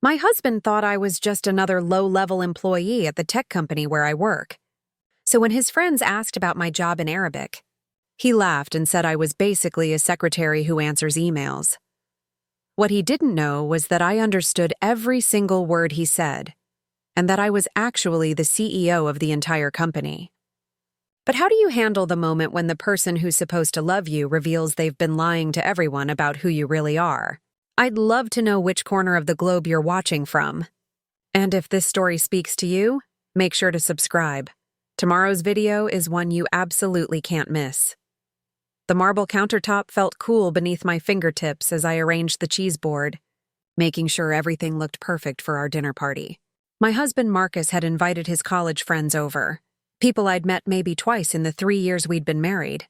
My husband thought I was just another low-level employee at the tech company where I work. So when his friends asked about my job in Arabic, he laughed and said I was basically a secretary who answers emails. What he didn't know was that I understood every single word he said, and that I was actually the CEO of the entire company. But how do you handle the moment when the person who's supposed to love you reveals they've been lying to everyone about who you really are? I'd love to know which corner of the globe you're watching from. And if this story speaks to you, make sure to subscribe. Tomorrow's video is one you absolutely can't miss. The marble countertop felt cool beneath my fingertips as I arranged the cheese board, making sure everything looked perfect for our dinner party. My husband Marcus had invited his college friends over, people I'd met maybe twice in the 3 years we'd been married.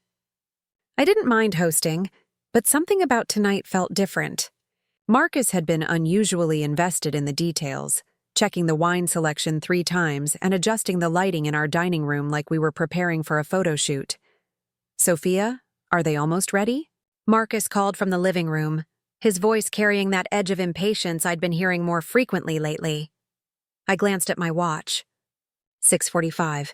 I didn't mind hosting, but something about tonight felt different. Marcus had been unusually invested in the details, checking the wine selection 3 times and adjusting the lighting in our dining room like we were preparing for a photo shoot. Sophia, are they almost ready? Marcus called from the living room, his voice carrying that edge of impatience I'd been hearing more frequently lately. I glanced at my watch. 6:45.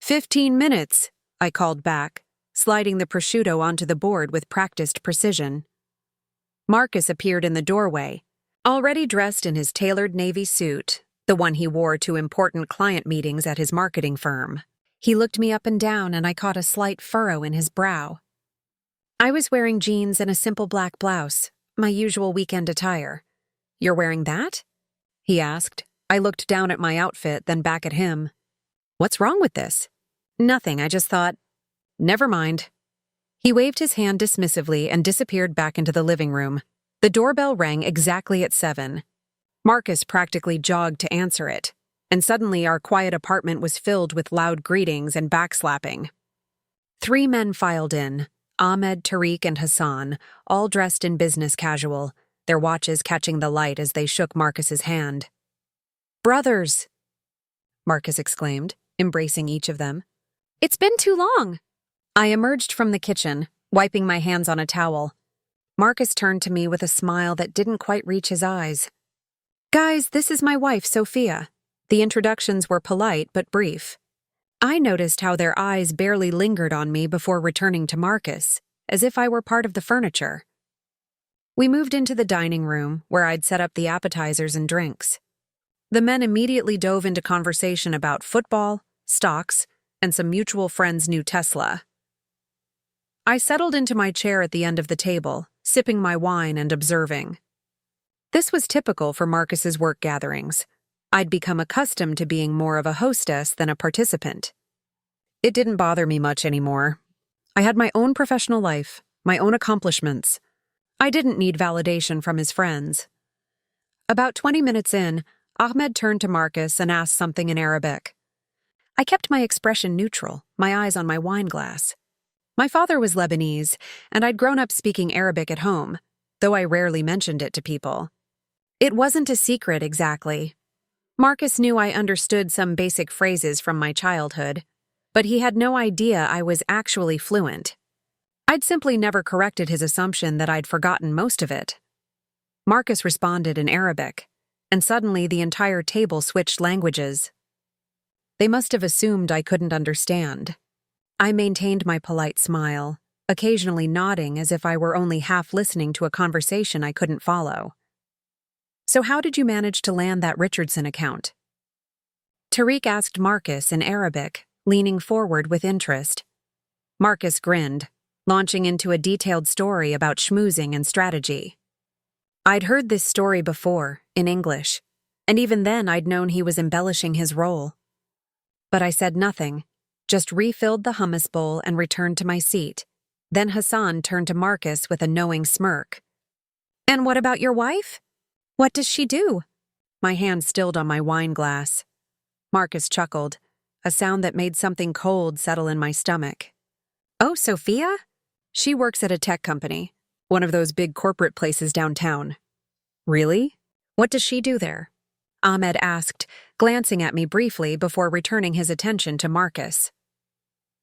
15 minutes, I called back, sliding the prosciutto onto the board with practiced precision. Marcus appeared in the doorway, already dressed in his tailored navy suit, the one he wore to important client meetings at his marketing firm. He looked me up and down, and I caught a slight furrow in his brow. I was wearing jeans and a simple black blouse, my usual weekend attire. "You're wearing that?" he asked. I looked down at my outfit, then back at him. "What's wrong with this?" "Nothing, I just thought." "Never mind." He waved his hand dismissively and disappeared back into the living room. The doorbell rang exactly at 7. Marcus practically jogged to answer it, and suddenly our quiet apartment was filled with loud greetings and backslapping. 3 men filed in, Ahmed, Tariq, and Hassan, all dressed in business casual, their watches catching the light as they shook Marcus's hand. "Brothers!" Marcus exclaimed, embracing each of them. "It's been too long!" I emerged from the kitchen, wiping my hands on a towel. Marcus turned to me with a smile that didn't quite reach his eyes. "Guys, this is my wife, Sophia." The introductions were polite but brief. I noticed how their eyes barely lingered on me before returning to Marcus, as if I were part of the furniture. We moved into the dining room, where I'd set up the appetizers and drinks. The men immediately dove into conversation about football, stocks, and some mutual friends' new Tesla. I settled into my chair at the end of the table, sipping my wine and observing. This was typical for Marcus's work gatherings. I'd become accustomed to being more of a hostess than a participant. It didn't bother me much anymore. I had my own professional life, my own accomplishments. I didn't need validation from his friends. About 20 minutes in, Ahmed turned to Marcus and asked something in Arabic. I kept my expression neutral, my eyes on my wine glass. My father was Lebanese, and I'd grown up speaking Arabic at home, though I rarely mentioned it to people. It wasn't a secret exactly. Marcus knew I understood some basic phrases from my childhood, but he had no idea I was actually fluent. I'd simply never corrected his assumption that I'd forgotten most of it. Marcus responded in Arabic, and suddenly the entire table switched languages. They must have assumed I couldn't understand. I maintained my polite smile, occasionally nodding as if I were only half listening to a conversation I couldn't follow. "So how did you manage to land that Richardson account?" Tariq asked Marcus in Arabic, leaning forward with interest. Marcus grinned, launching into a detailed story about schmoozing and strategy. I'd heard this story before, in English, and even then I'd known he was embellishing his role. But I said nothing, just refilled the hummus bowl and returned to my seat. Then Hassan turned to Marcus with a knowing smirk. "And what about your wife? What does she do?" My hand stilled on my wine glass. Marcus chuckled, a sound that made something cold settle in my stomach. "Oh, Sophia? She works at a tech company, one of those big corporate places downtown." "Really? What does she do there?" Ahmed asked, glancing at me briefly before returning his attention to Marcus.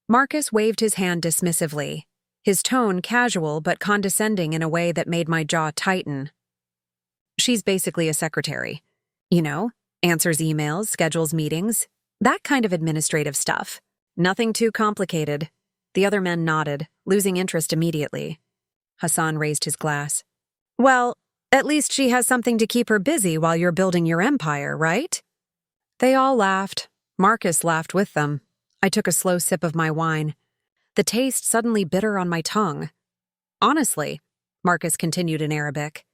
Marcus waved his hand dismissively, his tone casual but condescending in a way that made my jaw tighten. "She's basically a secretary. You know, answers emails, schedules meetings, that kind of administrative stuff. Nothing too complicated. The other men nodded, losing interest immediately. Hassan raised his glass. Well, at least she has something to keep her busy while you're building your empire, right? They all laughed. Marcus laughed with them. I took a slow sip of my wine. The taste suddenly bitter on my tongue. Honestly, Marcus continued in Arabic,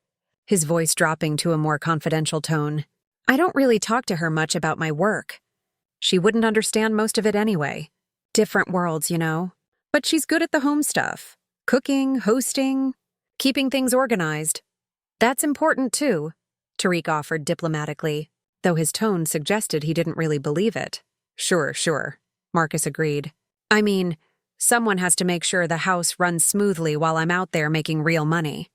his voice dropping to a more confidential tone, I don't really talk to her much about my work. She wouldn't understand most of it anyway. Different worlds, you know. But she's good at the home stuff. Cooking, hosting, keeping things organized. That's important too, Tariq offered diplomatically, though his tone suggested he didn't really believe it. Sure, Marcus agreed. I mean, someone has to make sure the house runs smoothly while I'm out there making real money.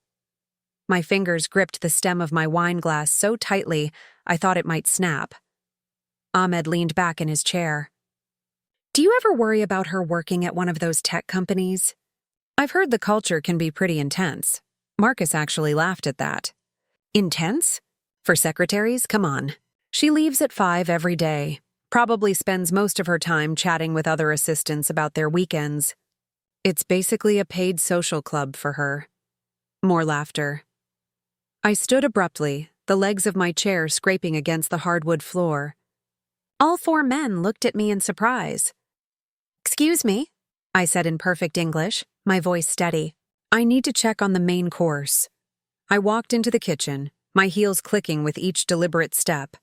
My fingers gripped the stem of my wine glass so tightly I thought it might snap. Ahmed leaned back in his chair. Do you ever worry about her working at one of those tech companies? I've heard the culture can be pretty intense. Marcus actually laughed at that. Intense? For secretaries, come on. She leaves at 5 every day, probably spends most of her time chatting with other assistants about their weekends. It's basically a paid social club for her. More laughter. I stood abruptly, the legs of my chair scraping against the hardwood floor. All 4 men looked at me in surprise. Excuse me, I said in perfect English, my voice steady. I need to check on the main course. I walked into the kitchen, my heels clicking with each deliberate step.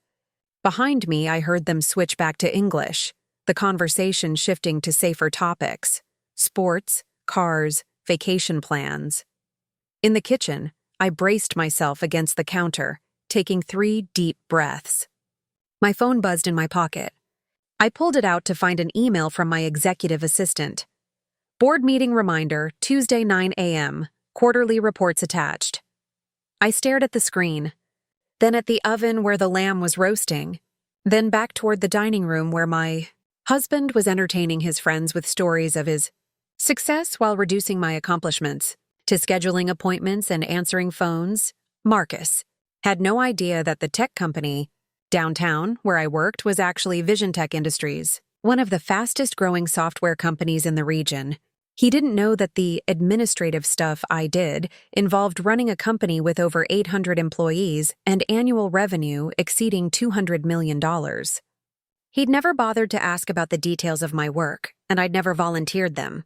Behind me, I heard them switch back to English, the conversation shifting to safer topics: sports, cars, vacation plans. In the kitchen, I braced myself against the counter, taking 3 deep breaths. My phone buzzed in my pocket. I pulled it out to find an email from my executive assistant. Board meeting reminder, Tuesday 9 a.m., quarterly reports attached. I stared at the screen, then at the oven where the lamb was roasting, then back toward the dining room where my husband was entertaining his friends with stories of his success while reducing my accomplishments, to scheduling appointments and answering phones. Marcus had no idea that the tech company downtown, where I worked, was actually Vision Tech Industries, one of the fastest-growing software companies in the region. He didn't know that the administrative stuff I did involved running a company with over 800 employees and annual revenue exceeding $200 million. He'd never bothered to ask about the details of my work, and I'd never volunteered them.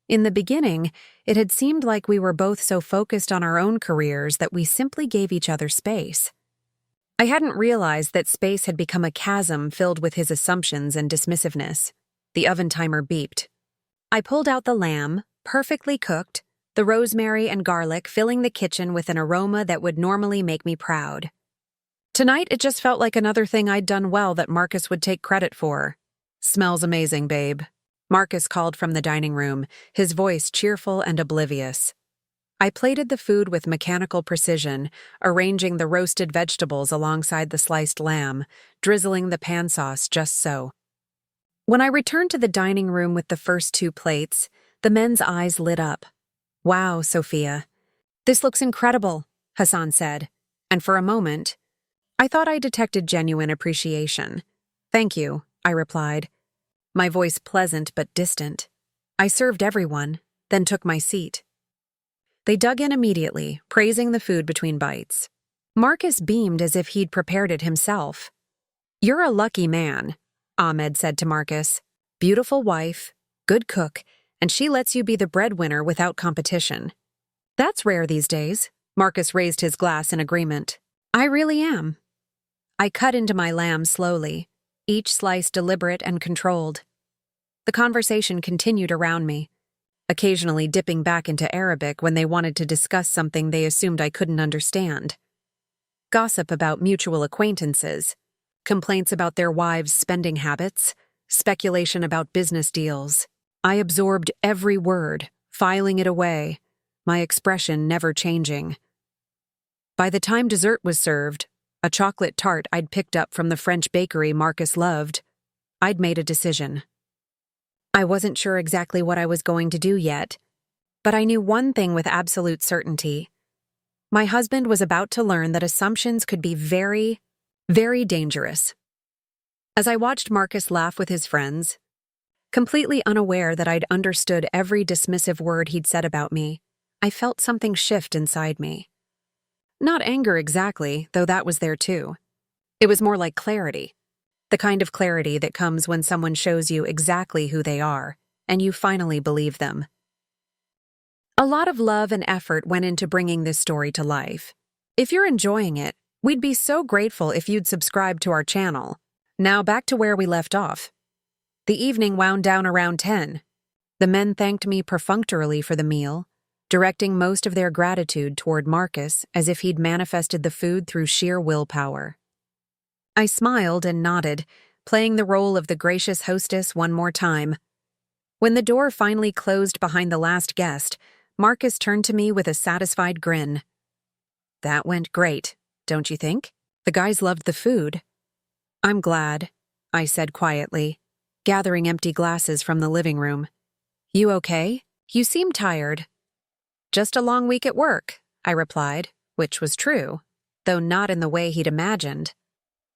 In the beginning, it had seemed like we were both so focused on our own careers that we simply gave each other space. I hadn't realized that space had become a chasm filled with his assumptions and dismissiveness. The oven timer beeped. I pulled out the lamb, perfectly cooked, the rosemary and garlic filling the kitchen with an aroma that would normally make me proud. Tonight, it just felt like another thing I'd done well that Marcus would take credit for. Smells amazing, babe. Marcus called from the dining room, his voice cheerful and oblivious. I plated the food with mechanical precision, arranging the roasted vegetables alongside the sliced lamb, drizzling the pan sauce just so. When I returned to the dining room with the first 2 plates, the men's eyes lit up. Wow, Sophia. This looks incredible, Hassan said, and for a moment, I thought I detected genuine appreciation. Thank you, I replied, my voice pleasant but distant. I served everyone, then took my seat. They dug in immediately, praising the food between bites. Marcus beamed as if he'd prepared it himself. You're a lucky man, Ahmed said to Marcus. Beautiful wife, good cook, and she lets you be the breadwinner without competition. That's rare these days. Marcus raised his glass in agreement. I really am. I cut into my lamb slowly, each slice deliberate and controlled. The conversation continued around me, occasionally dipping back into Arabic when they wanted to discuss something they assumed I couldn't understand. Gossip about mutual acquaintances, complaints about their wives' spending habits, speculation about business deals. I absorbed every word, filing it away, my expression never changing. By the time dessert was served, a chocolate tart I'd picked up from the French bakery Marcus loved, I'd made a decision. I wasn't sure exactly what I was going to do yet, but I knew one thing with absolute certainty. My husband was about to learn that assumptions could be very, Very dangerous. As I watched Marcus laugh with his friends, completely unaware that I'd understood every dismissive word he'd said about me, I felt something shift inside me. Not anger exactly, though that was there too. It was more like clarity. The kind of clarity that comes when someone shows you exactly who they are, and you finally believe them. A lot of love and effort went into bringing this story to life. If you're enjoying it, we'd be so grateful if you'd subscribe to our channel. Now back to where we left off. The evening wound down around 10. The men thanked me perfunctorily for the meal, directing most of their gratitude toward Marcus as if he'd manifested the food through sheer willpower. I smiled and nodded, playing the role of the gracious hostess one more time. When the door finally closed behind the last guest, Marcus turned to me with a satisfied grin. That went great, don't you think? The guys loved the food. I'm glad, I said quietly, gathering empty glasses from the living room. You okay? You seem tired. Just a long week at work, I replied, which was true, though not in the way he'd imagined.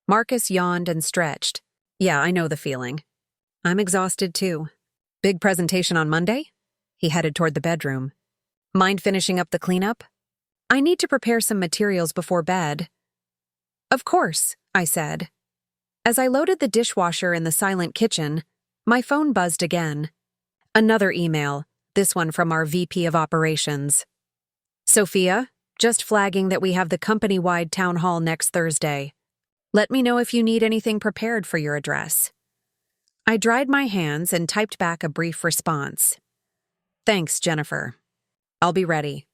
Marcus yawned and stretched. Yeah, I know the feeling. I'm exhausted too. Big presentation on Monday? He headed toward the bedroom. Mind finishing up the cleanup? I need to prepare some materials before bed. Of course, I said. As I loaded the dishwasher in the silent kitchen, my phone buzzed again. Another email, this one from our VP of Operations. Sophia, just flagging that we have the company-wide town hall next Thursday. Let me know if you need anything prepared for your address. I dried my hands and typed back a brief response. Thanks, Jennifer. I'll be ready.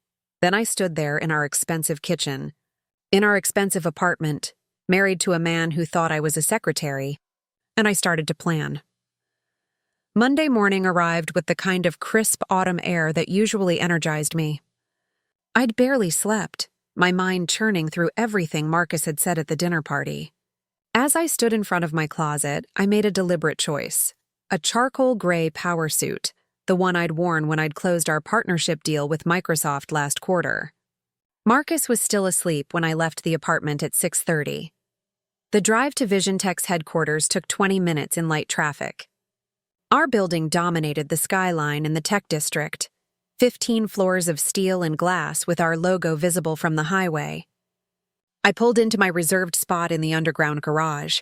Then I stood there in our expensive kitchen, in our expensive apartment, married to a man who thought I was a secretary, and I started to plan. Monday morning arrived with the kind of crisp autumn air that usually energized me. I'd barely slept, my mind churning through everything Marcus had said at the dinner party. As I stood in front of my closet, I made a deliberate choice. A charcoal gray power suit, the one I'd worn when I'd closed our partnership deal with Microsoft last quarter. Marcus was still asleep when I left the apartment at 6:30. The drive to VisionTech's headquarters took 20 minutes in light traffic. Our building dominated the skyline in the tech district, 15 floors of steel and glass with our logo visible from the highway. I pulled into my reserved spot in the underground garage,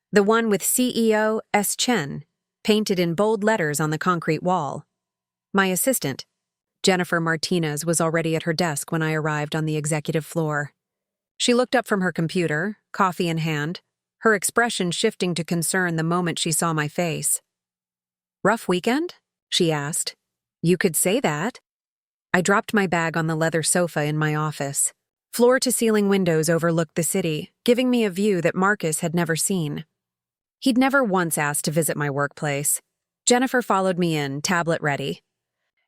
the one with CEO S. Chen, painted in bold letters on the concrete wall. My assistant, Jennifer Martinez, was already at her desk when I arrived on the executive floor. She looked up from her computer, coffee in hand, her expression shifting to concern the moment she saw my face. Rough weekend? She asked. You could say that. I dropped my bag on the leather sofa in my office. Floor-to-ceiling windows overlooked the city, giving me a view that Marcus had never seen. He'd never once asked to visit my workplace. Jennifer followed me in, tablet ready.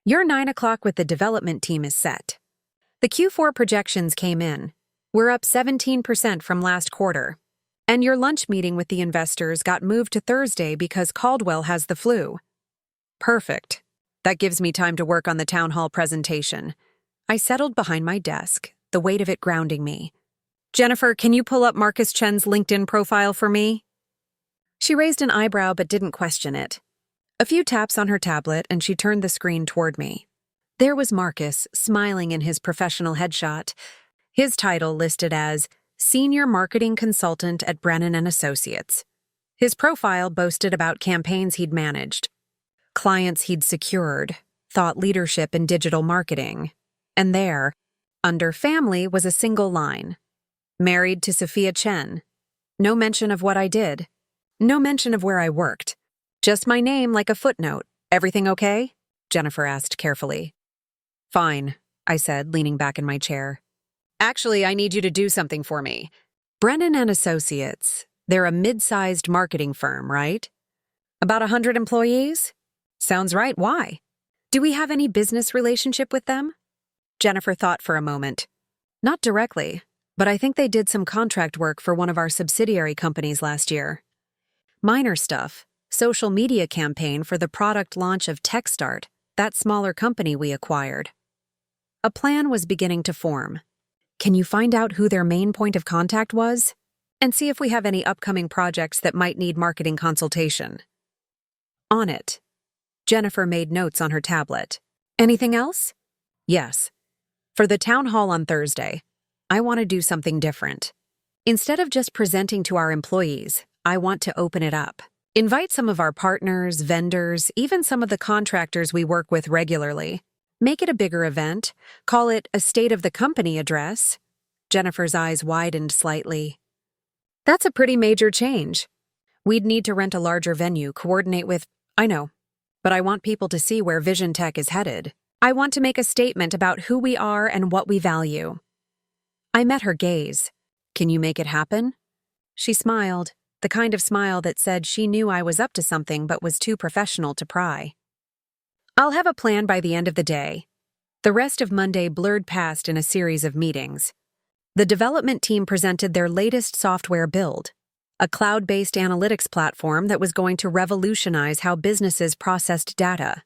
Your 9 o'clock with the development team is set. The Q4 projections came in. We're up 17% from last quarter. And your lunch meeting with the investors got moved to Thursday because Caldwell has the flu. Perfect. That gives me time to work on the town hall presentation. I settled behind my desk, the weight of it grounding me. Jennifer, can you pull up Marcus Chen's LinkedIn profile for me? She raised an eyebrow but didn't question it. A few taps on her tablet and she turned the screen toward me. There was Marcus, smiling in his professional headshot. His title listed as Senior Marketing Consultant at Brennan & Associates. His profile boasted about campaigns he'd managed, clients he'd secured, thought leadership in digital marketing. And there, under family, was a single line. Married to Sophia Chen. No mention of what I did. No mention of where I worked. Just my name like a footnote. Everything okay? Jennifer asked carefully. Fine, I said, leaning back in my chair. Actually, I need you to do something for me. Brennan & Associates. They're a mid-sized marketing firm, right? About 100 employees? Sounds right. Why? Do we have any business relationship with them? Jennifer thought for a moment. Not directly, but I think they did some contract work for one of our subsidiary companies last year. Minor stuff. Social media campaign for the product launch of TechStart, that smaller company we acquired. A plan was beginning to form. Can you find out who their main point of contact was? and see if we have any upcoming projects that might need marketing consultation. On it. Jennifer made notes on her tablet. Anything else? Yes. For the town hall on Thursday, I want to do something different. Instead of just presenting to our employees, I want to open it up. Invite some of our partners, vendors, even some of the contractors we work with regularly. Make it a bigger event. Call it a State of the Company address. Jennifer's eyes widened slightly. That's a pretty major change. We'd need to rent a larger venue, coordinate with... I know, but I want people to see where Vision Tech is headed. I want to make a statement about who we are and what we value. I met her gaze. Can you make it happen? She smiled, the kind of smile that said she knew I was up to something but was too professional to pry. I'll have a plan by the end of the day. The rest of Monday blurred past in a series of meetings. The development team presented their latest software build, a cloud-based analytics platform that was going to revolutionize how businesses processed data.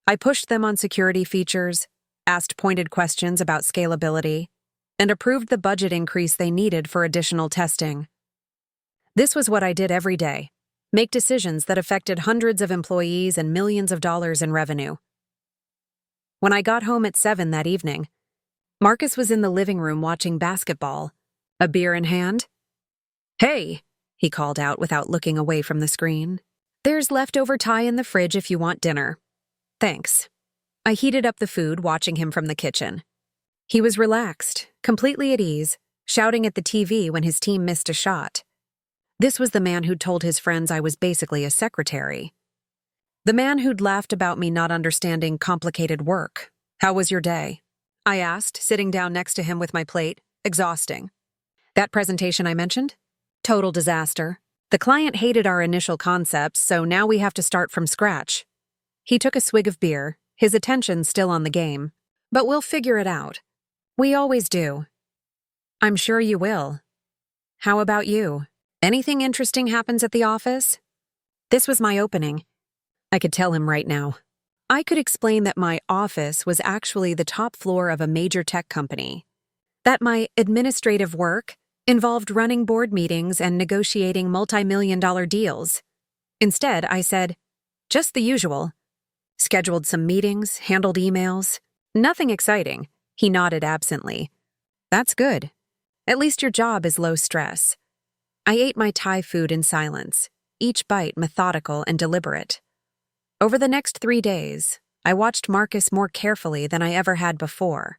I pushed them on security features, asked pointed questions about scalability, and approved the budget increase they needed for additional testing. This was what I did every day, make decisions that affected hundreds of employees and millions of dollars in revenue. When I got home at 7 that evening, Marcus was in the living room watching basketball, a beer in hand. Hey, he called out without looking away from the screen. There's leftover Thai in the fridge if you want dinner. Thanks. I heated up the food, watching him from the kitchen. He was relaxed, completely at ease, shouting at the TV when his team missed a shot. This was the man who'd told his friends I was basically a secretary. The man who'd laughed about me not understanding complicated work. How was your day? I asked, sitting down next to him with my plate. Exhausting. That presentation I mentioned? Total disaster. The client hated our initial concepts, so now we have to start from scratch. He took a swig of beer, his attention still on the game. But we'll figure it out. We always do. I'm sure you will. How about you? Anything interesting happens at the office? This was my opening. I could tell him right now. I could explain that my office was actually the top floor of a major tech company. That my administrative work involved running board meetings and negotiating multi-million-dollar deals. Instead, I said, just the usual. Scheduled some meetings, handled emails. Nothing exciting. He nodded absently. That's good. At least your job is low stress. I ate my Thai food in silence, each bite methodical and deliberate. Over the next 3 days, I watched Marcus more carefully than I ever had before.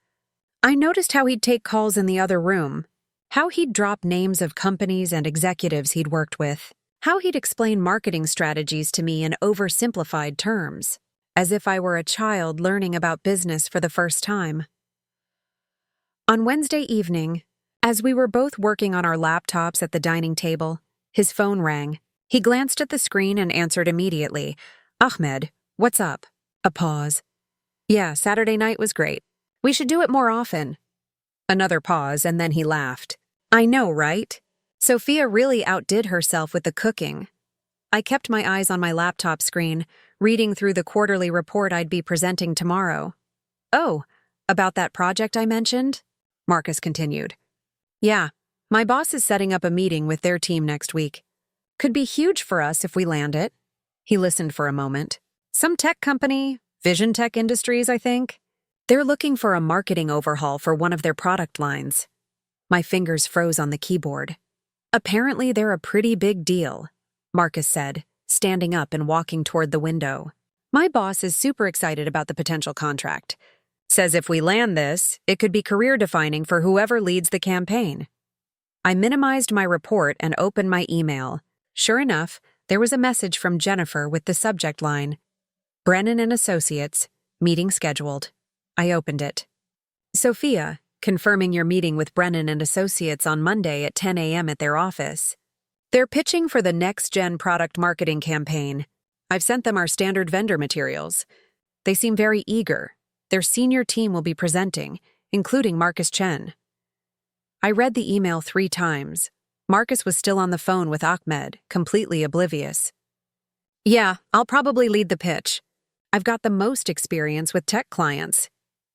I noticed how he'd take calls in the other room, how he'd drop names of companies and executives he'd worked with, how he'd explain marketing strategies to me in oversimplified terms, as if I were a child learning about business for the first time. On Wednesday evening, as we were both working on our laptops at the dining table, his phone rang. He glanced at the screen and answered immediately. Ahmed, what's up? A pause. Yeah, Saturday night was great. We should do it more often. Another pause, and then he laughed. I know, right? Sophia really outdid herself with the cooking. I kept my eyes on my laptop screen, reading through the quarterly report I'd be presenting tomorrow. Oh, about that project I mentioned? Marcus continued. Yeah, my boss is setting up a meeting with their team next week. Could be huge for us if we land it. He listened for a moment. Some tech company, Vision Tech Industries, I think. They're looking for a marketing overhaul for one of their product lines. My fingers froze on the keyboard. Apparently they're a pretty big deal, Marcus said, standing up and walking toward the window. My boss is super excited about the potential contract. Says if we land this, it could be career-defining for whoever leads the campaign. I minimized my report and opened my email. Sure enough, there was a message from Jennifer with the subject line, Brennan and Associates, meeting scheduled. I opened it. Sophia, confirming your meeting with Brennan and Associates on Monday at 10 a.m. at their office. They're pitching for the next-gen product marketing campaign. I've sent them our standard vendor materials. They seem very eager. Their senior team will be presenting, including Marcus Chen. I read the email 3 times. Marcus was still on the phone with Ahmed, completely oblivious. Yeah, I'll probably lead the pitch. I've got the most experience with tech clients.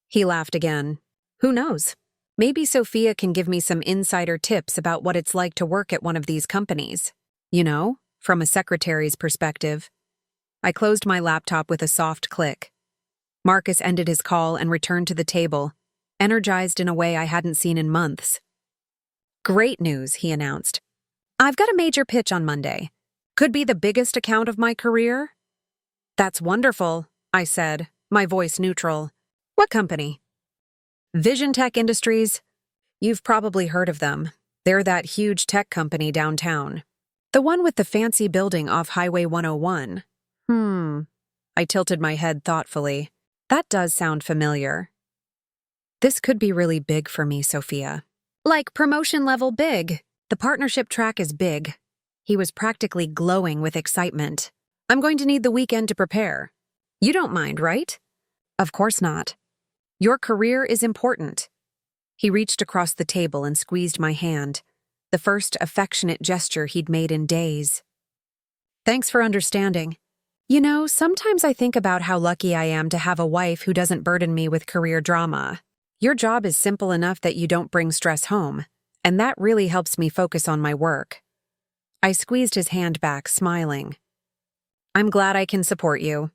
He laughed again. Who knows? Maybe Sophia can give me some insider tips about what it's like to work at one of these companies. You know, from a secretary's perspective. I closed my laptop with a soft click. Marcus ended his call and returned to the table, energized in a way I hadn't seen in months. Great news, he announced. I've got a major pitch on Monday. Could be the biggest account of my career. That's wonderful, I said, my voice neutral. What company? Vision Tech Industries. You've probably heard of them. They're that huge tech company downtown. The one with the fancy building off Highway 101. I tilted my head thoughtfully. That does sound familiar. This could be really big for me, Sophia. Like promotion level big. The partnership track is big. He was practically glowing with excitement. I'm going to need the weekend to prepare. You don't mind, right? Of course not. Your career is important. He reached across the table and squeezed my hand, the first affectionate gesture he'd made in days. Thanks for understanding. You know, sometimes I think about how lucky I am to have a wife who doesn't burden me with career drama. Your job is simple enough that you don't bring stress home, and that really helps me focus on my work. I squeezed his hand back, smiling. I'm glad I can support you.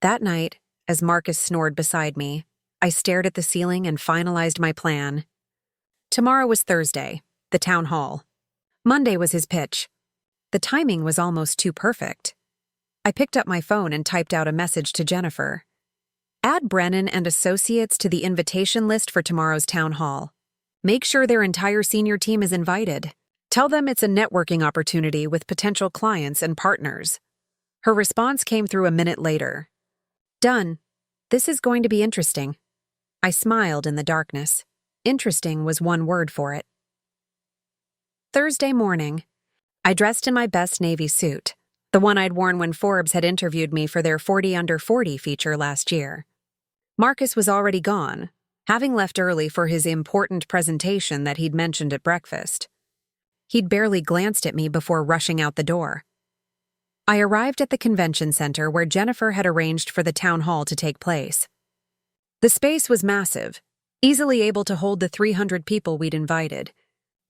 That night, as Marcus snored beside me, I stared at the ceiling and finalized my plan. Tomorrow was Thursday, the town hall. Monday was his pitch. The timing was almost too perfect. I picked up my phone and typed out a message to Jennifer. Add Brennan and Associates to the invitation list for tomorrow's town hall. Make sure their entire senior team is invited. Tell them it's a networking opportunity with potential clients and partners. Her response came through a minute later. Done. This is going to be interesting. I smiled in the darkness. Interesting was one word for it. Thursday morning. I dressed in my best navy suit, the one I'd worn when Forbes had interviewed me for their 40 Under 40 feature last year. Marcus was already gone, having left early for his important presentation that he'd mentioned at breakfast. He'd barely glanced at me before rushing out the door. I arrived at the convention center where Jennifer had arranged for the town hall to take place. The space was massive, easily able to hold the 300 people we'd invited.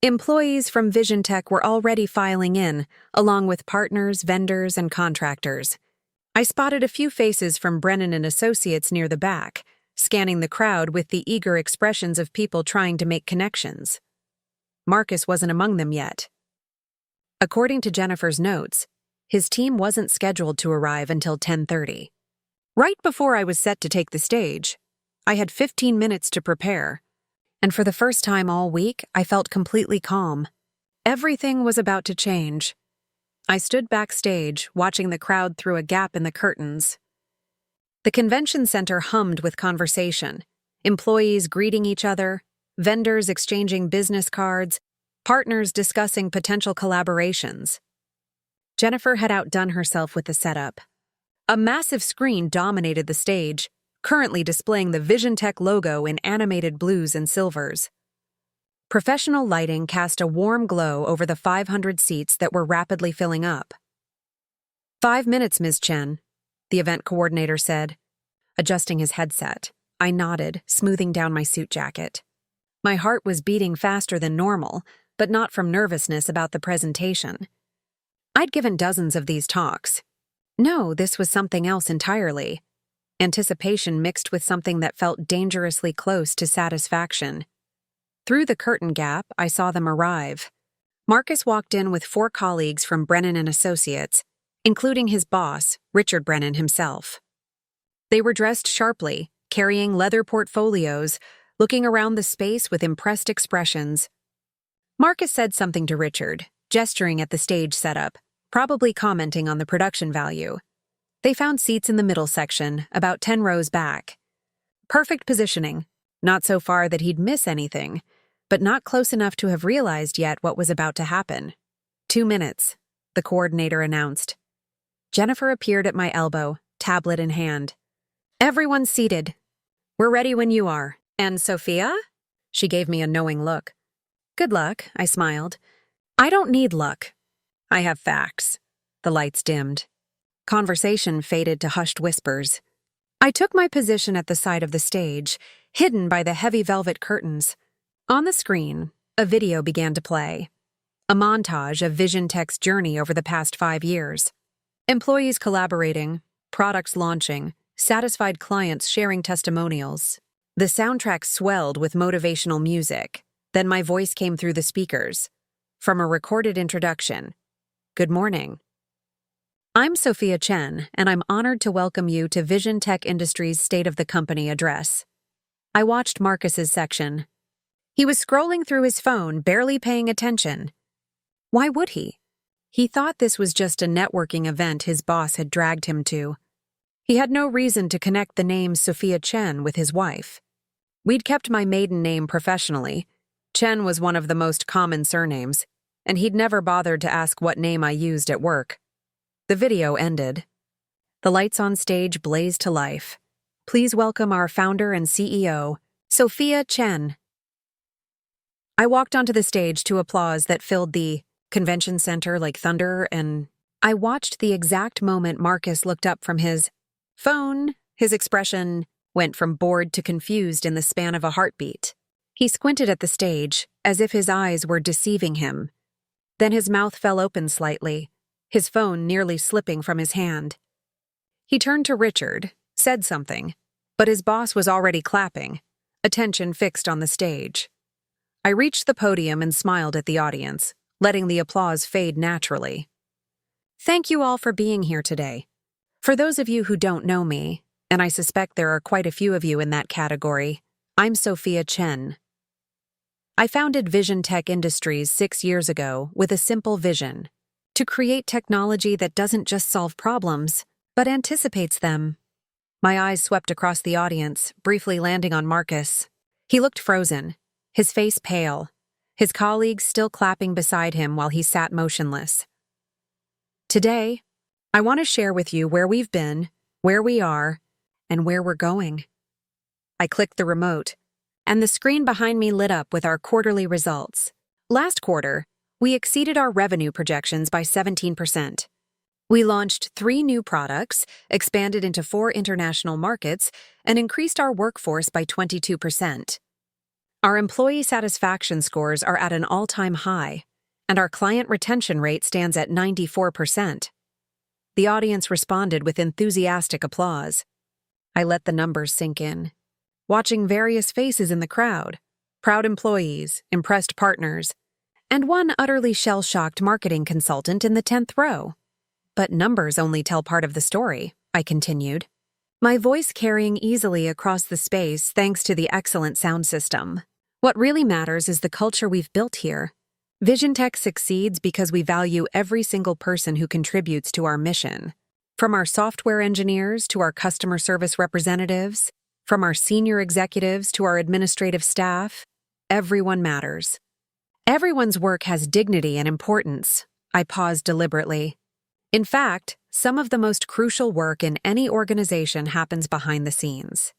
Employees from Vision Tech were already filing in, along with partners, vendors, and contractors. I spotted a few faces from Brennan and Associates near the back, scanning the crowd with the eager expressions of people trying to make connections. Marcus wasn't among them yet. According to Jennifer's notes, his team wasn't scheduled to arrive until 10:30. Right before I was set to take the stage, I had 15 minutes to prepare. And for the first time all week, I felt completely calm. Everything was about to change. I stood backstage, watching the crowd through a gap in the curtains. The convention center hummed with conversation, employees greeting each other, vendors exchanging business cards, partners discussing potential collaborations. Jennifer had outdone herself with the setup. A massive screen dominated the stage, currently displaying the Vision Tech logo in animated blues and silvers. Professional lighting cast a warm glow over the 500 seats that were rapidly filling up. 5 minutes, Ms. Chen, the event coordinator said. Adjusting his headset, I nodded, smoothing down my suit jacket. My heart was beating faster than normal, but not from nervousness about the presentation. I'd given dozens of these talks. No, this was something else entirely. Anticipation mixed with something that felt dangerously close to satisfaction. Through the curtain gap, I saw them arrive. Marcus walked in with 4 colleagues from Brennan and Associates, including his boss, Richard Brennan himself. They were dressed sharply, carrying leather portfolios, looking around the space with impressed expressions. Marcus said something to Richard, gesturing at the stage setup, probably commenting on the production value. They found seats in the middle section, about 10 rows back. Perfect positioning, not so far that he'd miss anything, but not close enough to have realized yet what was about to happen. 2 minutes, the coordinator announced. Jennifer appeared at my elbow, tablet in hand. Everyone's seated. We're ready when you are. And Sophia? She gave me a knowing look. Good luck, I smiled. I don't need luck. I have facts. The lights dimmed. Conversation faded to hushed whispers. I took my position at the side of the stage, hidden by the heavy velvet curtains. On the screen, a video began to play. A montage of Vision Tech's journey over the past 5 years. Employees collaborating, products launching, satisfied clients sharing testimonials. The soundtrack swelled with motivational music. Then my voice came through the speakers. From a recorded introduction. Good morning. I'm Sophia Chen, and I'm honored to welcome you to Vision Tech Industries' State of the Company address. I watched Marcus's section. He was scrolling through his phone, barely paying attention. Why would he? He thought this was just a networking event his boss had dragged him to. He had no reason to connect the name Sophia Chen with his wife. We'd kept my maiden name professionally. Chen was one of the most common surnames, and he'd never bothered to ask what name I used at work. The video ended. The lights on stage blazed to life. Please welcome our founder and CEO, Sophia Chen. I walked onto the stage to applause that filled the convention center like thunder, and I watched the exact moment Marcus looked up from his phone. His expression went from bored to confused in the span of a heartbeat. He squinted at the stage, as if his eyes were deceiving him. Then his mouth fell open slightly, his phone nearly slipping from his hand. He turned to Richard, said something, but his boss was already clapping, attention fixed on the stage. I reached the podium and smiled at the audience, letting the applause fade naturally. Thank you all for being here today. For those of you who don't know me, and I suspect there are quite a few of you in that category, I'm Sophia Chen. I founded Vision Tech Industries 6 years ago with a simple vision: to create technology that doesn't just solve problems, but anticipates them. My eyes swept across the audience, briefly landing on Marcus. He looked frozen, his face pale, his colleagues still clapping beside him while he sat motionless. Today, I want to share with you where we've been, where we are, and where we're going. I clicked the remote, and the screen behind me lit up with our quarterly results. Last quarter, we exceeded our revenue projections by 17%. We launched 3 new products, expanded into 4 international markets, and increased our workforce by 22%. Our employee satisfaction scores are at an all-time high, and our client retention rate stands at 94%. The audience responded with enthusiastic applause. I let the numbers sink in, watching various faces in the crowd, proud employees, impressed partners, and one utterly shell-shocked marketing consultant in the 10th row. But numbers only tell part of the story, I continued, my voice carrying easily across the space thanks to the excellent sound system. What really matters is the culture we've built here. Vision Tech succeeds because we value every single person who contributes to our mission. From our software engineers to our customer service representatives, from our senior executives to our administrative staff, everyone matters. Everyone's work has dignity and importance. I paused deliberately. In fact, some of the most crucial work in any organization happens behind the scenes.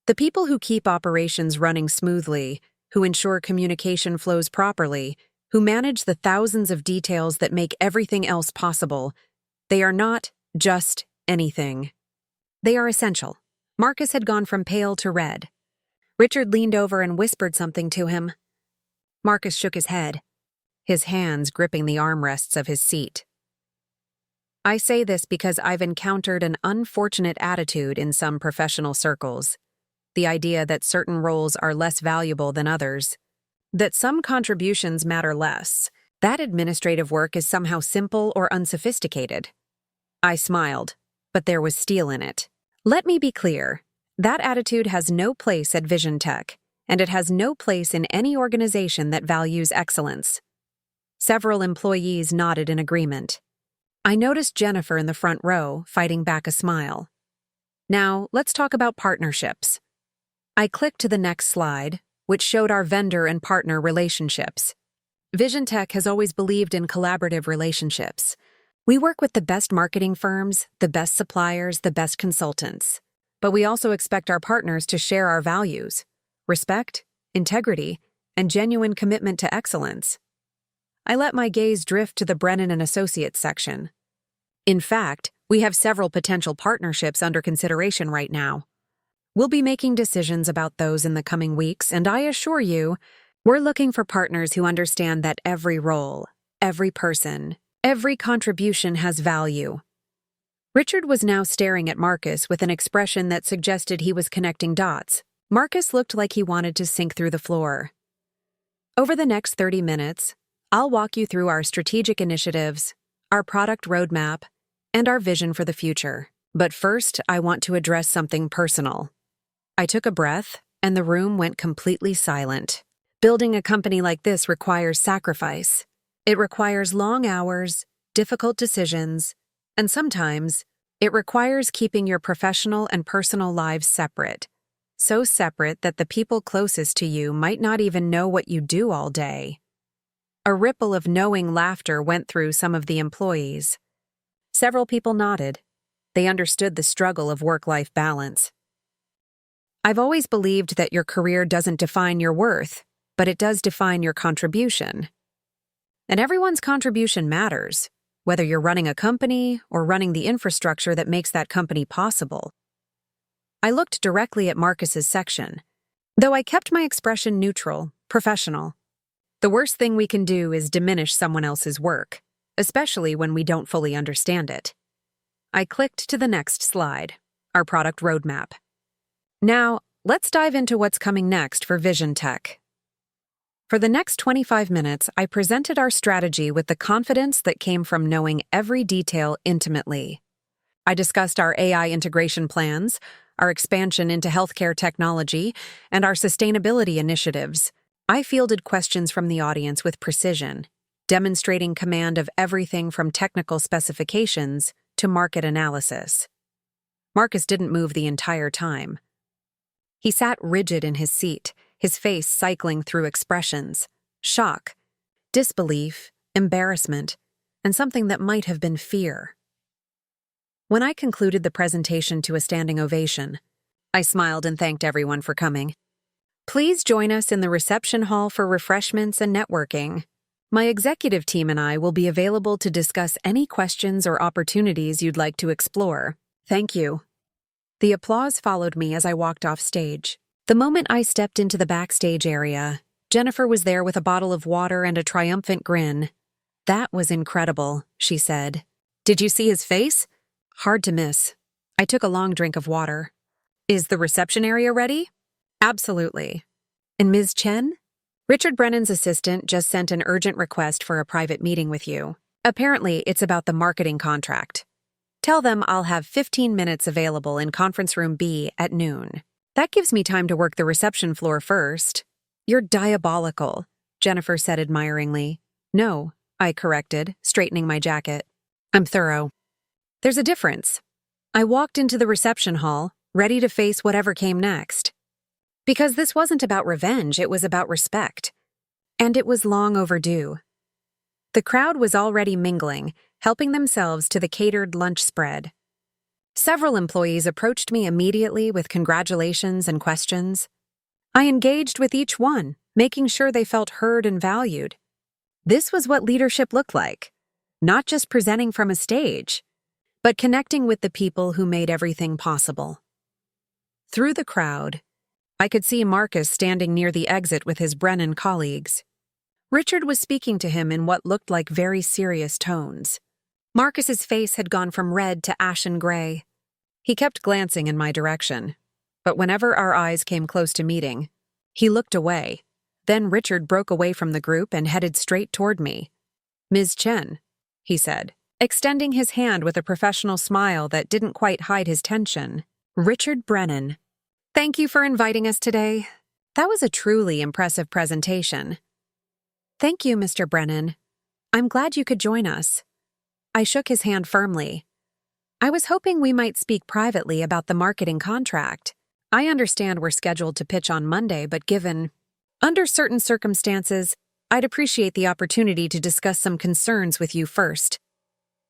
The people who keep operations running smoothly, who ensure communication flows properly, who manage the thousands of details that make everything else possible, they are not just anything. They are essential. Marcus had gone from pale to red. Richard leaned over and whispered something to him. Marcus shook his head, his hands gripping the armrests of his seat. I say this because I've encountered an unfortunate attitude in some professional circles. The idea that certain roles are less valuable than others, that some contributions matter less, that administrative work is somehow simple or unsophisticated. I smiled, but there was steel in it. Let me be clear. That attitude has no place at Vision Tech, and it has no place in any organization that values excellence. Several employees nodded in agreement. I noticed Jennifer in the front row, fighting back a smile. Now, let's talk about partnerships. I clicked to the next slide, which showed our vendor and partner relationships. Vision Tech has always believed in collaborative relationships. We work with the best marketing firms, the best suppliers, the best consultants. But we also expect our partners to share our values: respect, integrity, and genuine commitment to excellence. I let my gaze drift to the Brennan and Associates section. In fact, we have several potential partnerships under consideration right now. We'll be making decisions about those in the coming weeks, and I assure you, We're looking for partners who understand that every role, every person, every contribution has value. Richard was now staring at Marcus with an expression that suggested he was connecting dots. Marcus looked like he wanted to sink through the floor. Over the next 30 minutes, I'll walk you through our strategic initiatives, our product roadmap, and our vision for the future. But first, I want to address something personal. I took a breath, and the room went completely silent. Building a company like this requires sacrifice. It requires long hours, difficult decisions, and sometimes it requires keeping your professional and personal lives separate. So separate that the people closest to you might not even know what you do all day. A ripple of knowing laughter went through some of the employees. Several people nodded. They understood the struggle of work-life balance. I've always believed that your career doesn't define your worth, but it does define your contribution. And everyone's contribution matters, whether you're running a company or running the infrastructure that makes that company possible. I looked directly at Marcus's section, though I kept my expression neutral, professional. The worst thing we can do is diminish someone else's work, especially when we don't fully understand it. I clicked to the next slide, our product roadmap. Now, let's dive into what's coming next for Vision Tech. For the next 25 minutes, I presented our strategy with the confidence that came from knowing every detail intimately. I discussed our AI integration plans, our expansion into healthcare technology, and our sustainability initiatives. I fielded questions from the audience with precision, demonstrating command of everything from technical specifications to market analysis. Marcus didn't move the entire time. He sat rigid in his seat, his face cycling through expressions: shock, disbelief, embarrassment, and something that might have been fear. When I concluded the presentation to a standing ovation, I smiled and thanked everyone for coming. Please join us in the reception hall for refreshments and networking. My executive team and I will be available to discuss any questions or opportunities you'd like to explore. Thank you. The applause followed me as I walked off stage. The moment I stepped into the backstage area, Jennifer was there with a bottle of water and a triumphant grin. "That was incredible," she said. "Did you see his face?" "Hard to miss." I took a long drink of water. "Is the reception area ready?" "Absolutely." "And Ms. Chen?" "Richard Brennan's assistant just sent an urgent request for a private meeting with you. Apparently, it's about the marketing contract. Tell them I'll have 15 minutes available in conference room B at noon. That gives me time to work the reception floor first." "You're diabolical," Jennifer said admiringly. "No," I corrected, straightening my jacket. "I'm thorough." "There's a difference." I walked into the reception hall, ready to face whatever came next. Because this wasn't about revenge, it was about respect. And it was long overdue. The crowd was already mingling, helping themselves to the catered lunch spread. Several employees approached me immediately with congratulations and questions. I engaged with each one, making sure they felt heard and valued. This was what leadership looked like, not just presenting from a stage, but connecting with the people who made everything possible. Through the crowd, I could see Marcus standing near the exit with his Brennan colleagues. Richard was speaking to him in what looked like very serious tones. Marcus's face had gone from red to ashen gray. He kept glancing in my direction, but whenever our eyes came close to meeting, he looked away. Then Richard broke away from the group and headed straight toward me. "Ms. Chen," he said, extending his hand with a professional smile that didn't quite hide his tension. "Richard Brennan. Thank you for inviting us today. That was a truly impressive presentation." "Thank you, Mr. Brennan. I'm glad you could join us." I shook his hand firmly. "I was hoping we might speak privately about the marketing contract. I understand we're scheduled to pitch on Monday, but under certain circumstances, I'd appreciate the opportunity to discuss some concerns with you first."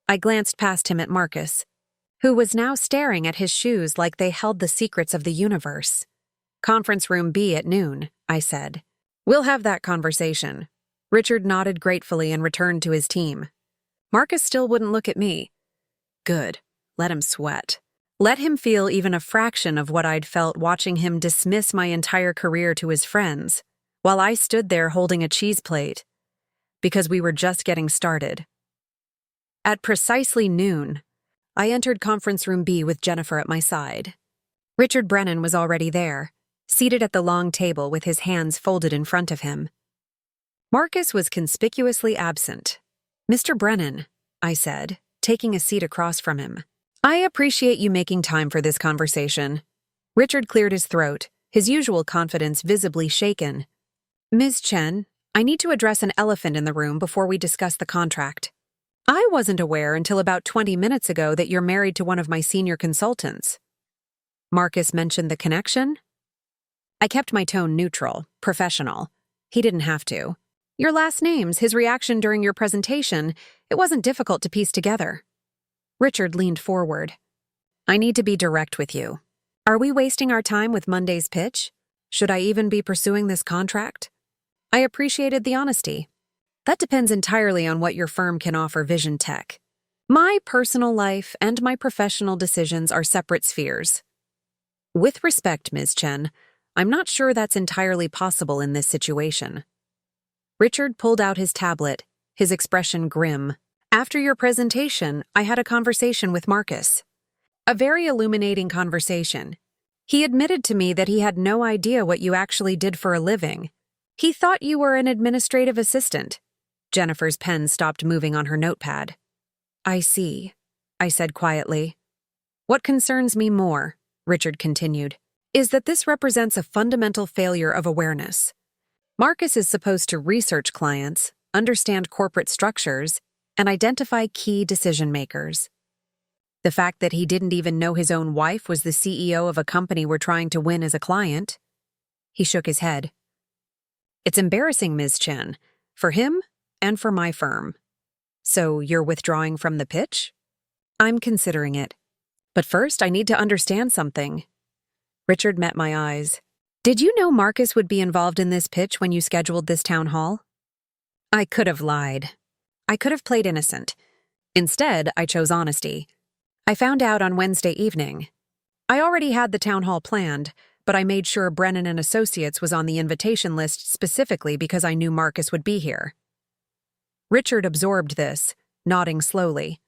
I glanced past him at Marcus, who was now staring at his shoes like they held the secrets of the universe. "Conference room B at noon," I said. "We'll have that conversation." Richard nodded gratefully and returned to his team. Marcus still wouldn't look at me. Good. Let him sweat. Let him feel even a fraction of what I'd felt watching him dismiss my entire career to his friends. while I stood there holding a cheese plate, because we were just getting started. At precisely noon, I entered conference room B with Jennifer at my side. Richard Brennan was already there, seated at the long table with his hands folded in front of him. Marcus was conspicuously absent. "Mr. Brennan," I said, taking a seat across from him. "I appreciate you making time for this conversation." Richard cleared his throat, his usual confidence visibly shaken. "Ms. Chen, I need to address an elephant in the room before we discuss the contract. I wasn't aware until about 20 minutes ago that you're married to one of my senior consultants." Marcus mentioned the connection? I kept my tone neutral, professional. He didn't have to. Your last names, his reaction during your presentation, it wasn't difficult to piece together. Richard leaned forward. "I need to be direct with you. Are we wasting our time with Monday's pitch? Should I even be pursuing this contract?" I appreciated the honesty. "That depends entirely on what your firm can offer Vision Tech. My personal life and my professional decisions are separate spheres. With respect, Ms. Chen, I'm not sure that's entirely possible in this situation." Richard pulled out his tablet, his expression grim. "After your presentation, I had a conversation with Marcus. A very illuminating conversation. He admitted to me that he had no idea what you actually did for a living. He thought you were an administrative assistant." Jennifer's pen stopped moving on her notepad. "I see," I said quietly. "What concerns me more," Richard continued, "is that this represents a fundamental failure of awareness. Marcus is supposed to research clients, understand corporate structures, and identify key decision-makers. The fact that he didn't even know his own wife was the CEO of a company we're trying to win as a client." He shook his head. "It's embarrassing, Ms. Chen, for him and for my firm. So you're withdrawing from the pitch?" "I'm considering it. But first, I need to understand something." Richard met my eyes. "Did you know Marcus would be involved in this pitch when you scheduled this town hall?" I could have lied. I could have played innocent. Instead, I chose honesty. "I found out on Wednesday evening. I already had the town hall planned, but I made sure Brennan and Associates was on the invitation list specifically because I knew Marcus would be here." Richard absorbed this, nodding slowly.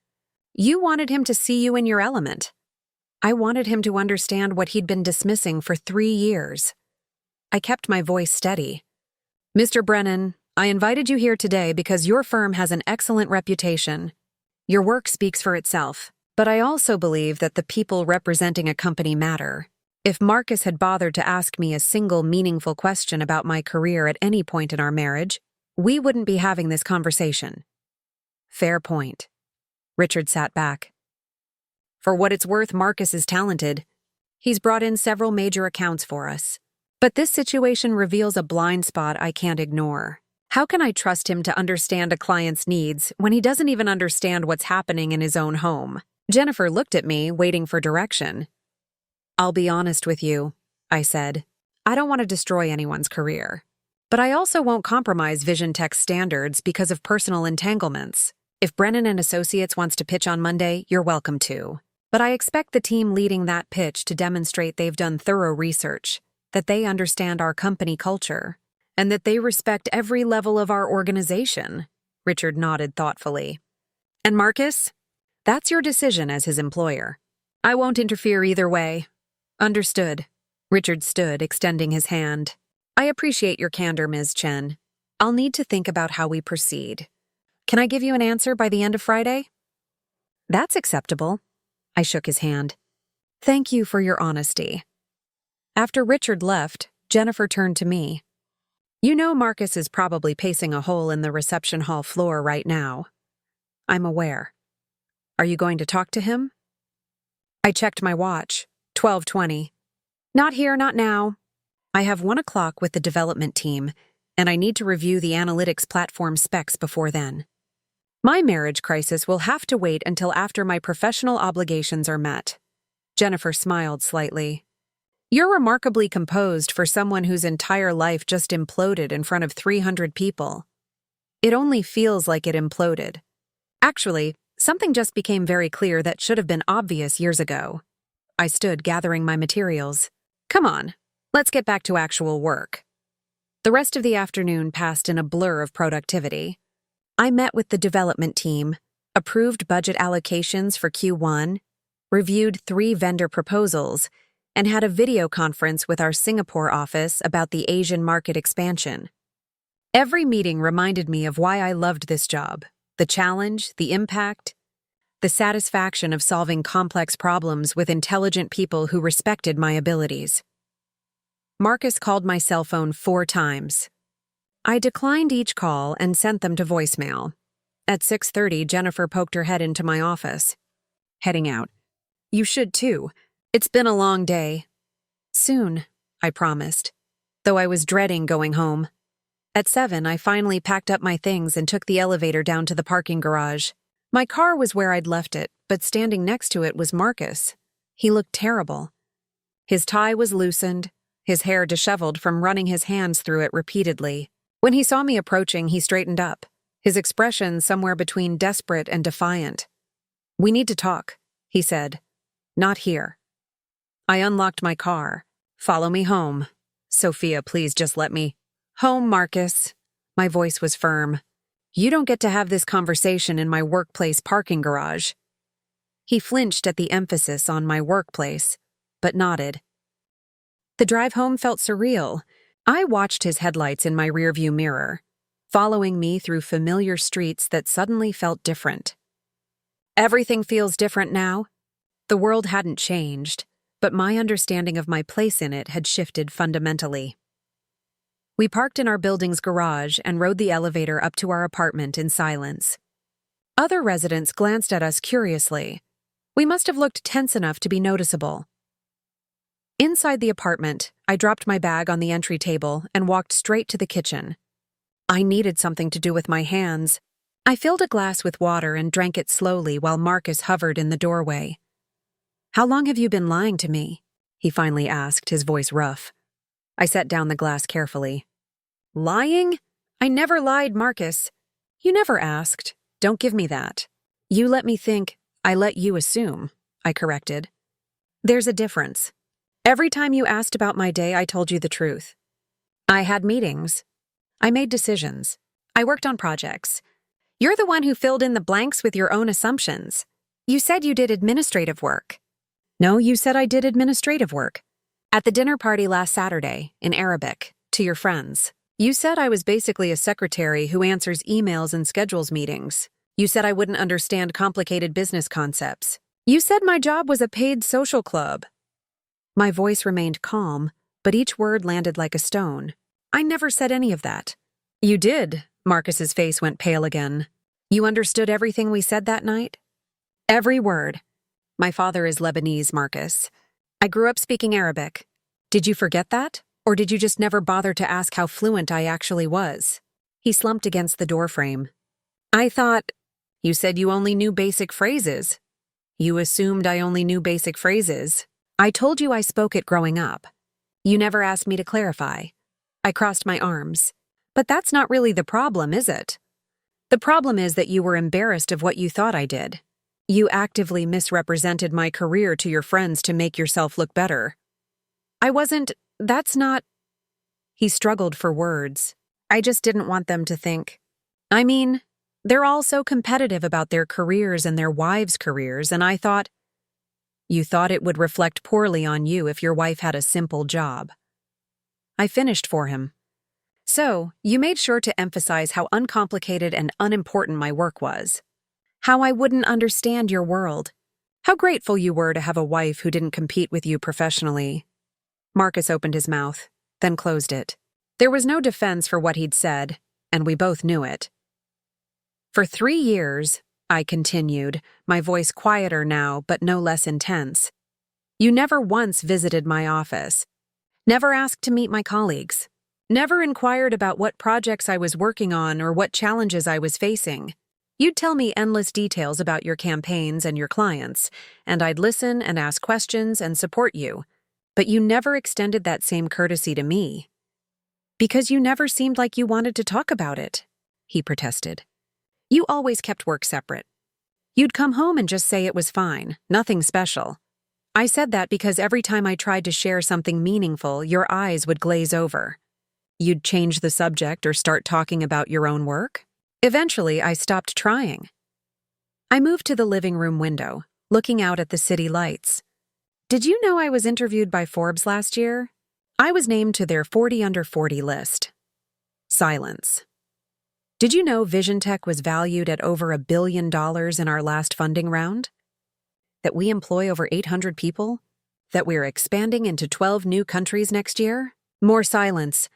"You wanted him to see you in your element." I wanted him to understand what he'd been dismissing for 3 years. I kept my voice steady. "Mr. Brennan, I invited you here today because your firm has an excellent reputation. Your work speaks for itself, but I also believe that the people representing a company matter. If Marcus had bothered to ask me a single meaningful question about my career at any point in our marriage, we wouldn't be having this conversation." "Fair point." Richard sat back. "For what it's worth, Marcus is talented. He's brought in several major accounts for us. But this situation reveals a blind spot I can't ignore. How can I trust him to understand a client's needs when he doesn't even understand what's happening in his own home?" Jennifer looked at me, waiting for direction. "I'll be honest with you," I said. "I don't want to destroy anyone's career. But I also won't compromise Vision Tech's standards because of personal entanglements. If Brennan and Associates wants to pitch on Monday, you're welcome to. But I expect the team leading that pitch to demonstrate they've done thorough research, that they understand our company culture, and that they respect every level of our organization." Richard nodded thoughtfully. "And Marcus? That's your decision as his employer. I won't interfere either way." "Understood." Richard stood, extending his hand. "I appreciate your candor, Ms. Chen. I'll need to think about how we proceed. Can I give you an answer by the end of Friday?" "That's acceptable." I shook his hand. "Thank you for your honesty." After Richard left, Jennifer turned to me. "You know Marcus is probably pacing a hole in the reception hall floor right now." "I'm aware. Are you going to talk to him?" I checked my watch. 12:20. "Not here, not now. I have 1 o'clock with the development team, and I need to review the analytics platform specs before then. My marriage crisis will have to wait until after my professional obligations are met." Jennifer smiled slightly. "You're remarkably composed for someone whose entire life just imploded in front of 300 people. It only feels like it imploded. Actually, something just became very clear that should have been obvious years ago." I stood gathering my materials. "Come on, let's get back to actual work." The rest of the afternoon passed in a blur of productivity. I met with the development team, approved budget allocations for Q1, reviewed 3 vendor proposals, and had a video conference with our Singapore office about the Asian market expansion. Every meeting reminded me of why I loved this job: the challenge, the impact, the satisfaction of solving complex problems with intelligent people who respected my abilities. Marcus called my cell phone 4 times. I declined each call and sent them to voicemail. At 6:30, Jennifer poked her head into my office. Heading out. You should too. It's been a long day. Soon, I promised, though I was dreading going home. At 7, I finally packed up my things and took the elevator down to the parking garage. My car was where I'd left it, but standing next to it was Marcus. He looked terrible. His tie was loosened, his hair disheveled from running his hands through it repeatedly. When he saw me approaching, he straightened up, his expression somewhere between desperate and defiant. "We need to talk," he said. "Not here." I unlocked my car. "Follow me home. Sophia, please just let me." "Home, Marcus." My voice was firm. "You don't get to have this conversation in my workplace parking garage." He flinched at the emphasis on my workplace, but nodded. The drive home felt surreal. I watched his headlights in my rearview mirror, following me through familiar streets that suddenly felt different. Everything feels different now. The world hadn't changed, but my understanding of my place in it had shifted fundamentally. We parked in our building's garage and rode the elevator up to our apartment in silence. Other residents glanced at us curiously. We must have looked tense enough to be noticeable. Inside the apartment, I dropped my bag on the entry table and walked straight to the kitchen. I needed something to do with my hands. I filled a glass with water and drank it slowly while Marcus hovered in the doorway. "How long have you been lying to me?" he finally asked, his voice rough. I set down the glass carefully. "Lying? I never lied, Marcus." "You never asked. Don't give me that." "You let me think. I let you assume," I corrected. "There's a difference. Every time you asked about my day, I told you the truth. I had meetings. I made decisions. I worked on projects. You're the one who filled in the blanks with your own assumptions. You said you did administrative work." "No, you said I did administrative work. At the dinner party last Saturday, in Arabic, to your friends. You said I was basically a secretary who answers emails and schedules meetings. You said I wouldn't understand complicated business concepts. You said my job was a paid social club." My voice remained calm, but each word landed like a stone. "I never said any of that." "You did." Marcus's face went pale again. "You understood everything we said that night?" "Every word." "My father is Lebanese, Marcus. I grew up speaking Arabic. Did you forget that? Or did you just never bother to ask how fluent I actually was?" He slumped against the doorframe. "I thought, you said you only knew basic phrases." "You assumed I only knew basic phrases." "I told you I spoke it growing up. You never asked me to clarify." I crossed my arms. "But that's not really the problem, is it? The problem is that you were embarrassed of what you thought I did. You actively misrepresented my career to your friends to make yourself look better." "I wasn't, that's not..." He struggled for words. "I just didn't want them to think. I mean, they're all so competitive about their careers and their wives' careers, and I thought..." "You thought it would reflect poorly on you if your wife had a simple job." I finished for him. "So, you made sure to emphasize how uncomplicated and unimportant my work was. How I wouldn't understand your world. How grateful you were to have a wife who didn't compete with you professionally." Marcus opened his mouth, then closed it. There was no defense for what he'd said, and we both knew it. "For 3 years, I continued, my voice quieter now but no less intense, you never once visited my office, never asked to meet my colleagues, never inquired about what projects I was working on or what challenges I was facing. You'd tell me endless details about your campaigns and your clients, and I'd listen and ask questions and support you. But you never extended that same courtesy to me. Because you never seemed like you wanted to talk about it," he protested. "You always kept work separate. You'd come home and just say it was fine, nothing special. I said that because every time I tried to share something meaningful, your eyes would glaze over. You'd change the subject or start talking about your own work? Eventually, I stopped trying. I moved to the living room window, looking out at the city lights. Did you know I was interviewed by Forbes last year? I was named to their 40 under 40 list. Silence. Did you know Vision Tech was valued at over $1 billion in our last funding round? That we employ over 800 people? That we're expanding into 12 new countries next year? More silence.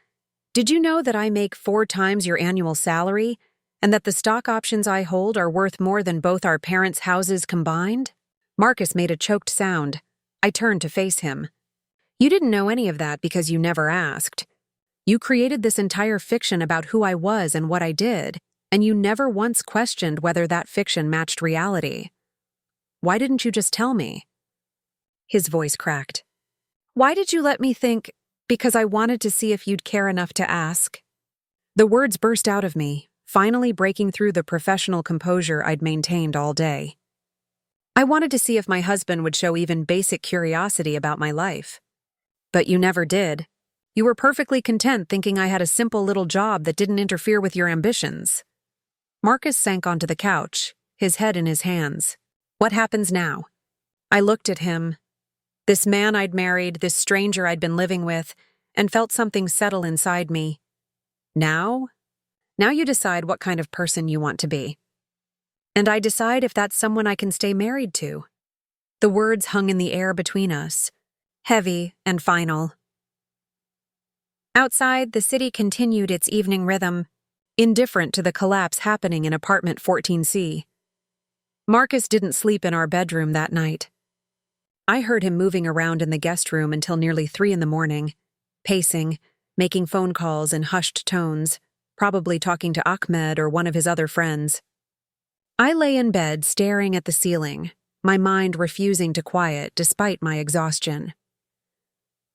Did you know that I make 4 times your annual salary, and that the stock options I hold are worth more than both our parents' houses combined? Marcus made a choked sound. I turned to face him. You didn't know any of that because you never asked. You created this entire fiction about who I was and what I did, and you never once questioned whether that fiction matched reality. Why didn't you just tell me? His voice cracked. Why did you let me think, because I wanted to see if you'd care enough to ask? The words burst out of me, finally breaking through the professional composure I'd maintained all day. I wanted to see if my husband would show even basic curiosity about my life. But you never did. You were perfectly content thinking I had a simple little job that didn't interfere with your ambitions. Marcus sank onto the couch, his head in his hands. What happens now? I looked at him. This man I'd married, this stranger I'd been living with, and felt something settle inside me. Now? Now you decide what kind of person you want to be. And I decide if that's someone I can stay married to. The words hung in the air between us, heavy and final. Outside, the city continued its evening rhythm, indifferent to the collapse happening in apartment 14C. Marcus didn't sleep in our bedroom that night. I heard him moving around in the guest room until nearly 3 a.m, pacing, making phone calls in hushed tones, probably talking to Ahmed or one of his other friends. I lay in bed staring at the ceiling, my mind refusing to quiet despite my exhaustion.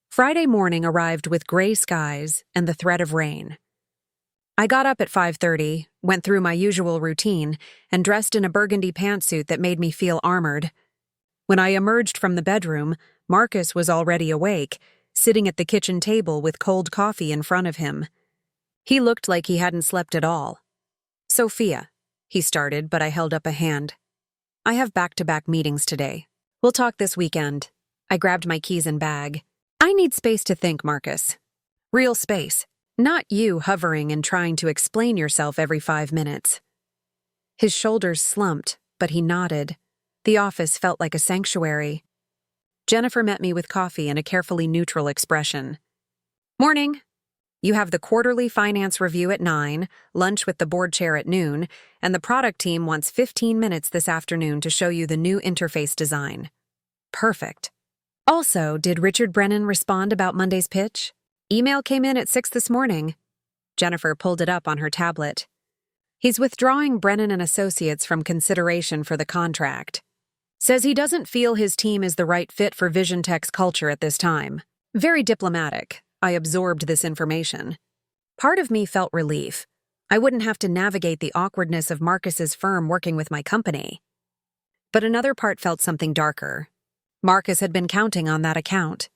Friday morning arrived with gray skies and the threat of rain. I got up at 5:30, went through my usual routine, and dressed in a burgundy pantsuit that made me feel armored. When I emerged from the bedroom, Marcus was already awake, sitting at the kitchen table with cold coffee in front of him. He looked like he hadn't slept at all. Sophia, he started, but I held up a hand. I have back-to-back meetings today. We'll talk this weekend. I grabbed my keys and bag. I need space to think, Marcus. Real space, not you hovering and trying to explain yourself every 5 minutes. His shoulders slumped, but he nodded. The office felt like a sanctuary. Jennifer met me with coffee and a carefully neutral expression. Morning. You have the quarterly finance review at 9, lunch with the board chair at noon, and the product team wants 15 minutes this afternoon to show you the new interface design. Perfect. Also, did Richard Brennan respond about Monday's pitch? Email came in at 6 this morning. Jennifer pulled it up on her tablet. He's withdrawing Brennan and Associates from consideration for the contract. Says he doesn't feel his team is the right fit for Vision Tech's culture at this time. Very diplomatic. I absorbed this information. Part of me felt relief. I wouldn't have to navigate the awkwardness of Marcus's firm working with my company. But another part felt something darker. Marcus had been counting on that account.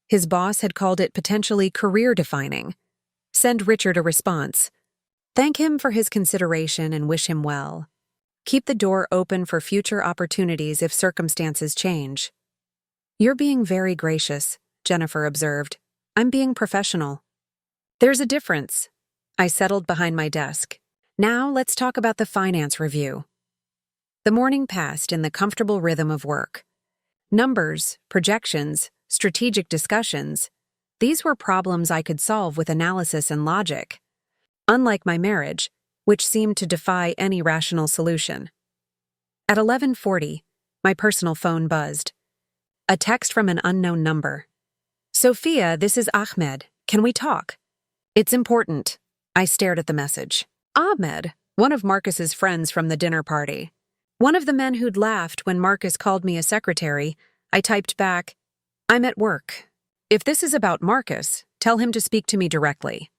His boss had called it potentially career-defining. Send Richard a response. Thank him for his consideration and wish him well. Keep the door open for future opportunities if circumstances change. You're being very gracious, Jennifer observed. I'm being professional. There's a difference. I settled behind my desk. Now let's talk about the finance review. The morning passed in the comfortable rhythm of work. Numbers, projections, strategic discussions, these were problems I could solve with analysis and logic. Unlike my marriage, which seemed to defy any rational solution. At 11:40, my personal phone buzzed. A text from an unknown number. Sophia, this is Ahmed. Can we talk? It's important. I stared at the message. Ahmed, one of Marcus's friends from the dinner party. One of the men who'd laughed when Marcus called me a secretary. I typed back, I'm at work. If this is about Marcus, tell him to speak to me directly.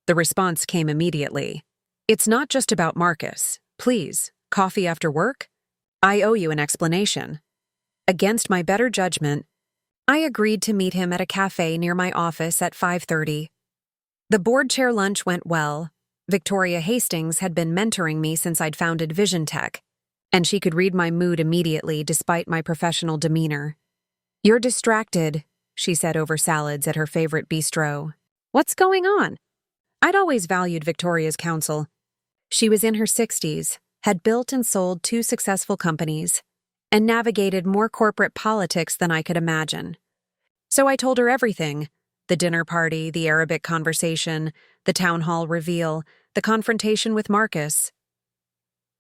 The response came immediately. It's not just about Marcus. Please, coffee after work? I owe you an explanation. Against my better judgment, I agreed to meet him at a cafe near my office at 5:30. The board chair lunch went well. Victoria Hastings had been mentoring me since I'd founded Vision Tech, and she could read my mood immediately despite my professional demeanor. "You're distracted," she said over salads at her favorite bistro. "What's going on?" I'd always valued Victoria's counsel. She was in her 60s, had built and sold 2 successful companies, and navigated more corporate politics than I could imagine. So I told her everything: the dinner party, the Arabic conversation, the town hall reveal, the confrontation with Marcus.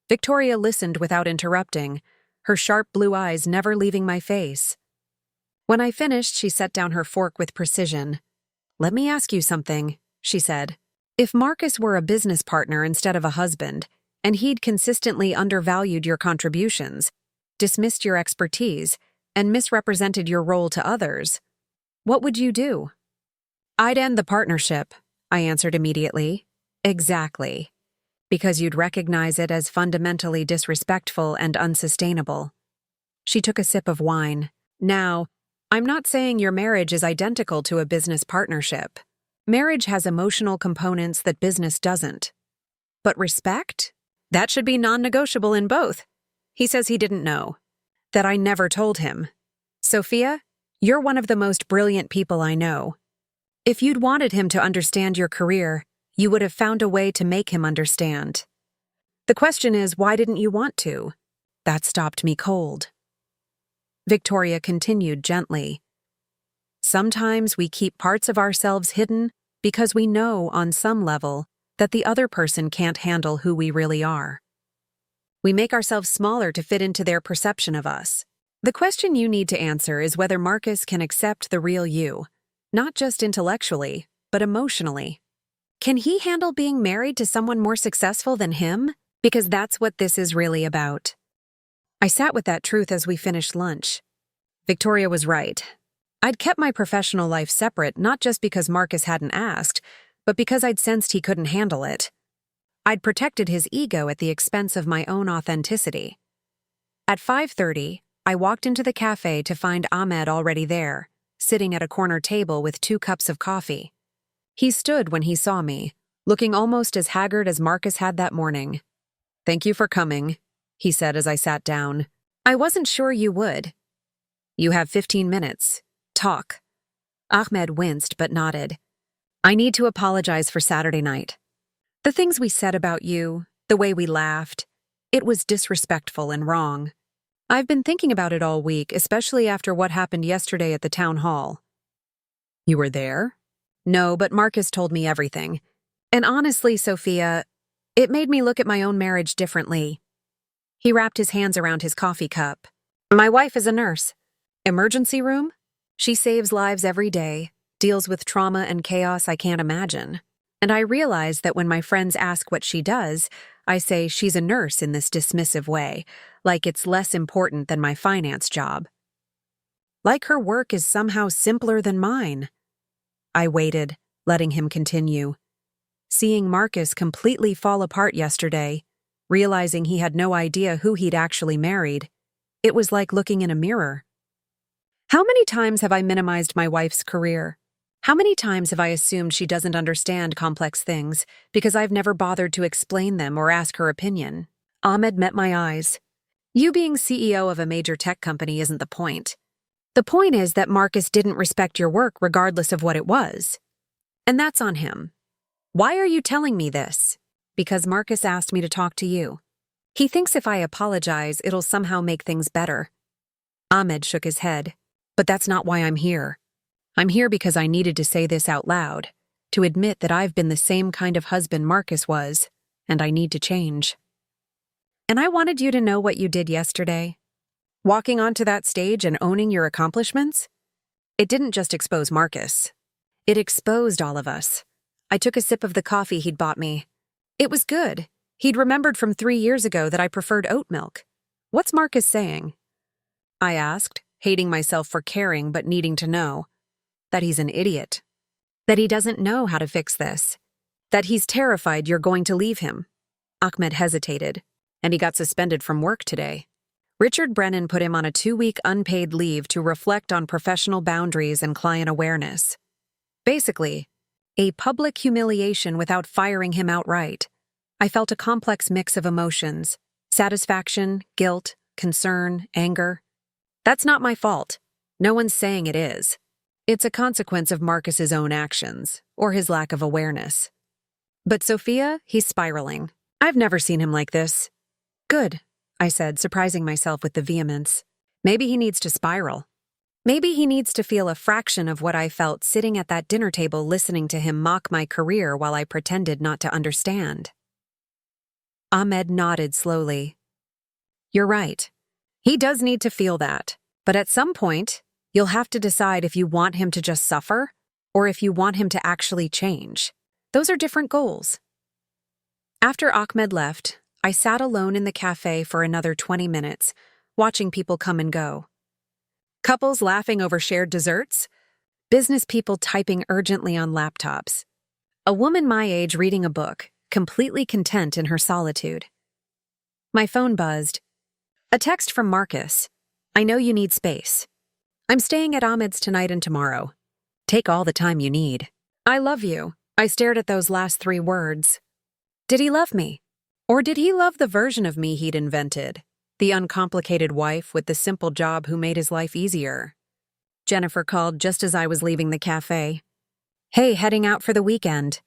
Victoria listened without interrupting, her sharp blue eyes never leaving my face. When I finished, she set down her fork with precision. "Let me ask you something," she said. "If Marcus were a business partner instead of a husband, and he'd consistently undervalued your contributions, dismissed your expertise, and misrepresented your role to others, what would you do?" "I'd end the partnership," I answered immediately. "Exactly. Because you'd recognize it as fundamentally disrespectful and unsustainable." She took a sip of wine. "Now, I'm not saying your marriage is identical to a business partnership. Marriage has emotional components that business doesn't. But respect? That should be non-negotiable in both." He says he didn't know. That I never told him. "Sophia, you're one of the most brilliant people I know. If you'd wanted him to understand your career, you would have found a way to make him understand. The question is, why didn't you want to?" That stopped me cold. Victoria continued gently. "Sometimes we keep parts of ourselves hidden because we know, on some level, that the other person can't handle who we really are. We make ourselves smaller to fit into their perception of us. The question you need to answer is whether Marcus can accept the real you, not just intellectually, but emotionally. Can he handle being married to someone more successful than him? Because that's what this is really about." I sat with that truth as we finished lunch. Victoria was right. I'd kept my professional life separate not just because Marcus hadn't asked, but because I'd sensed he couldn't handle it. I'd protected his ego at the expense of my own authenticity. At 5:30, I walked into the cafe to find Ahmed already there, sitting at a corner table with 2 cups of coffee. He stood when he saw me, looking almost as haggard as Marcus had that morning. "Thank you for coming," he said as I sat down. "I wasn't sure you would." "You have 15 minutes. Talk." Ahmed winced but nodded. "I need to apologize for Saturday night. The things we said about you, the way we laughed, it was disrespectful and wrong. I've been thinking about it all week, especially after what happened yesterday at the town hall." "You were there?" "No, but Marcus told me everything. And honestly, Sophia, it made me look at my own marriage differently." He wrapped his hands around his coffee cup. "My wife is a nurse. Emergency room? She saves lives every day, deals with trauma and chaos I can't imagine. And I realize that when my friends ask what she does, I say she's a nurse in this dismissive way, like it's less important than my finance job. Like her work is somehow simpler than mine." I waited, letting him continue. Seeing Marcus completely fall apart yesterday, realizing he had no idea who he'd actually married, it was like looking in a mirror. How many times have I minimized my wife's career? How many times have I assumed she doesn't understand complex things because I've never bothered to explain them or ask her opinion? Ahmed met my eyes. "You being CEO of a major tech company isn't the point. The point is that Marcus didn't respect your work regardless of what it was. And that's on him. Why are you telling me this?" "Because Marcus asked me to talk to you. He thinks if I apologize, it'll somehow make things better." Ahmed shook his head. "But that's not why I'm here. I'm here because I needed to say this out loud, to admit that I've been the same kind of husband Marcus was, and I need to change. And I wanted you to know what you did yesterday. Walking onto that stage and owning your accomplishments? It didn't just expose Marcus. It exposed all of us." I took a sip of the coffee he'd bought me. It was good. He'd remembered from 3 years ago that I preferred oat milk. "What's Marcus saying?" I asked, hating myself for caring but needing to know. "That he's an idiot. That he doesn't know how to fix this. That he's terrified you're going to leave him." Ahmed hesitated, and he got suspended from work today. Richard Brennan put him on a 2-week unpaid leave to reflect on professional boundaries and client awareness. Basically, a public humiliation without firing him outright. I felt a complex mix of emotions: satisfaction, guilt, concern, anger. That's not my fault. No one's saying it is. It's a consequence of Marcus's own actions, or his lack of awareness. But Sophia, he's spiraling. I've never seen him like this. Good, I said, surprising myself with the vehemence. Maybe he needs to spiral. Maybe he needs to feel a fraction of what I felt sitting at that dinner table listening to him mock my career while I pretended not to understand. Ahmed nodded slowly. You're right. He does need to feel that. But at some point, you'll have to decide if you want him to just suffer or if you want him to actually change. Those are different goals. After Ahmed left, I sat alone in the cafe for another 20 minutes, watching people come and go. Couples laughing over shared desserts, business people typing urgently on laptops, a woman my age reading a book, completely content in her solitude. My phone buzzed. A text from Marcus. I know you need space. I'm staying at Ahmed's tonight and tomorrow. Take all the time you need. I love you. I stared at those last 3 words. Did he love me? Or did he love the version of me he'd invented? The uncomplicated wife with the simple job who made his life easier. Jennifer called just as I was leaving the cafe. Hey, heading out for the weekend.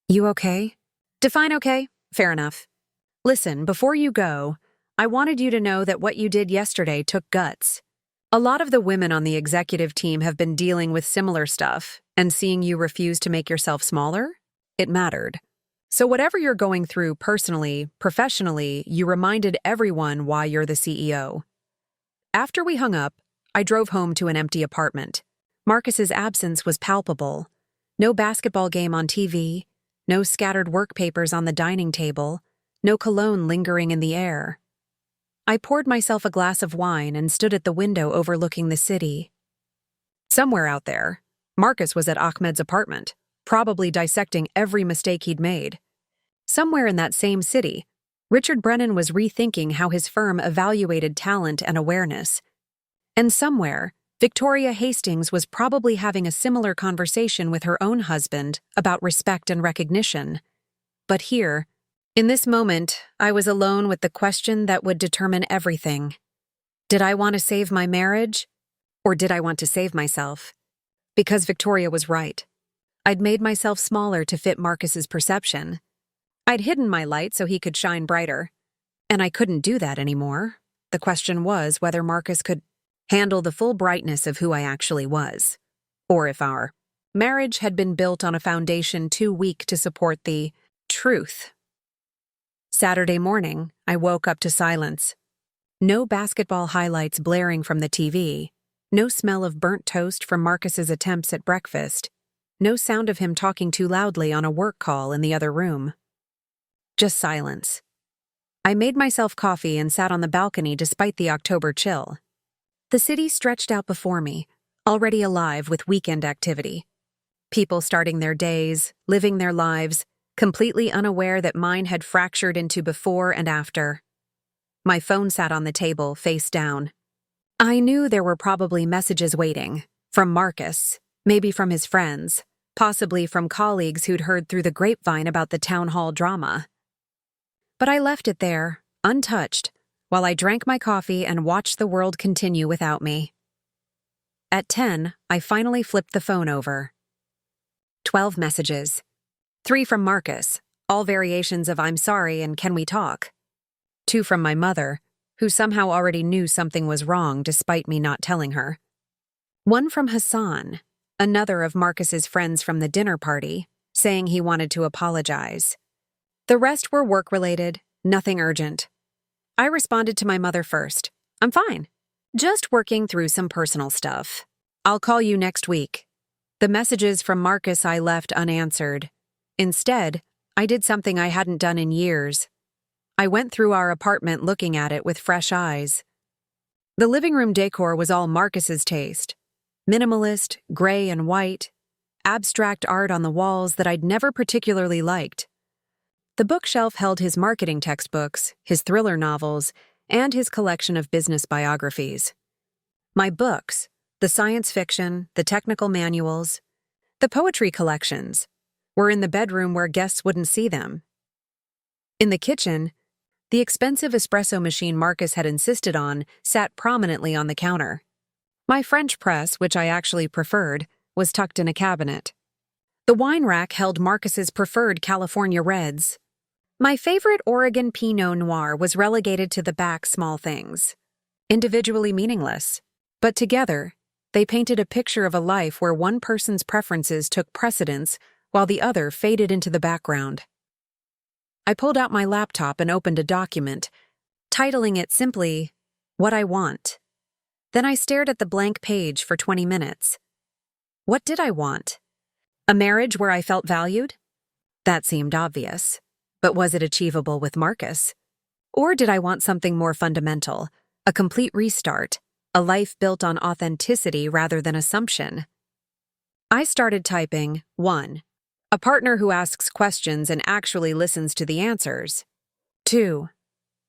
You okay? Define okay. Fair enough. Listen, before you go, I wanted you to know that what you did yesterday took guts. A lot of the women on the executive team have been dealing with similar stuff, and seeing you refuse to make yourself smaller, it mattered. So whatever you're going through personally, professionally, you reminded everyone why you're the CEO. After we hung up, I drove home to an empty apartment. Marcus's absence was palpable. No basketball game on TV, no scattered work papers on the dining table, no cologne lingering in the air. I poured myself a glass of wine and stood at the window overlooking the city. Somewhere out there, Marcus was at Ahmed's apartment, probably dissecting every mistake he'd made. Somewhere in that same city, Richard Brennan was rethinking how his firm evaluated talent and awareness. And somewhere, Victoria Hastings was probably having a similar conversation with her own husband about respect and recognition. But here, in this moment, I was alone with the question that would determine everything. Did I want to save my marriage? Or did I want to save myself? Because Victoria was right. I'd made myself smaller to fit Marcus's perception. I'd hidden my light so he could shine brighter. And I couldn't do that anymore. The question was whether Marcus could handle the full brightness of who I actually was. Or if our marriage had been built on a foundation too weak to support the truth. Saturday morning, I woke up to silence. No basketball highlights blaring from the TV. No smell of burnt toast from Marcus's attempts at breakfast. No sound of him talking too loudly on a work call in the other room. Just silence. I made myself coffee and sat on the balcony despite the October chill. The city stretched out before me, already alive with weekend activity. People starting their days, living their lives, completely unaware that mine had fractured into before and after. My phone sat on the table, face down. I knew there were probably messages waiting, from Marcus, maybe from his friends, possibly from colleagues who'd heard through the grapevine about the town hall drama. But I left it there, untouched, while I drank my coffee and watched the world continue without me. At 10, I finally flipped the phone over. 12 messages. 3 from Marcus, all variations of I'm sorry and can we talk. 2 from my mother, who somehow already knew something was wrong despite me not telling her. 1 from Hassan, another of Marcus's friends from the dinner party, saying he wanted to apologize. The rest were work-related, nothing urgent. I responded to my mother first. I'm fine. Just working through some personal stuff. I'll call you next week. The messages from Marcus I left unanswered. Instead, I did something I hadn't done in years. I went through our apartment looking at it with fresh eyes. The living room decor was all Marcus's taste. Minimalist, gray and white, abstract art on the walls that I'd never particularly liked. The bookshelf held his marketing textbooks, his thriller novels, and his collection of business biographies. My books, the science fiction, the technical manuals, the poetry collections, were in the bedroom where guests wouldn't see them. In the kitchen, the expensive espresso machine Marcus had insisted on sat prominently on the counter. My French press, which I actually preferred, was tucked in a cabinet. The wine rack held Marcus's preferred California Reds. My favorite Oregon Pinot Noir was relegated to the back small things. Individually meaningless, but together, they painted a picture of a life where one person's preferences took precedence while the other faded into the background. I pulled out my laptop and opened a document, titling it simply, "What I Want." Then I stared at the blank page for 20 minutes. What did I want? A marriage where I felt valued? That seemed obvious. But was it achievable with Marcus? Or did I want something more fundamental, a complete restart, a life built on authenticity rather than assumption? I started typing 1. A partner who asks questions and actually listens to the answers. 2.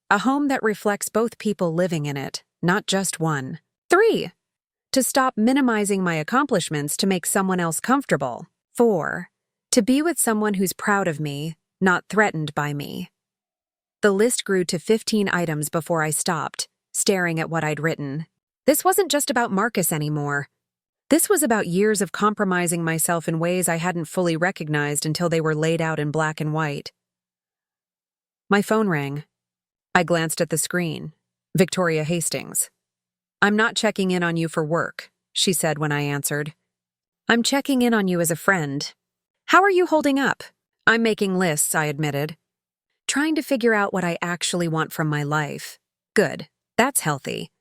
A home that reflects both people living in it, not just one. 3. To stop minimizing my accomplishments to make someone else comfortable. 4. To be with someone who's proud of me, not threatened by me. The list grew to 15 items before I stopped, staring at what I'd written. This wasn't just about Marcus anymore. This was about years of compromising myself in ways I hadn't fully recognized until they were laid out in black and white. My phone rang. I glanced at the screen. Victoria Hastings. "I'm not checking in on you for work," she said when I answered. "I'm checking in on you as a friend. How are you holding up?" "I'm making lists," I admitted. "Trying to figure out what I actually want from my life." "Good. That's healthy."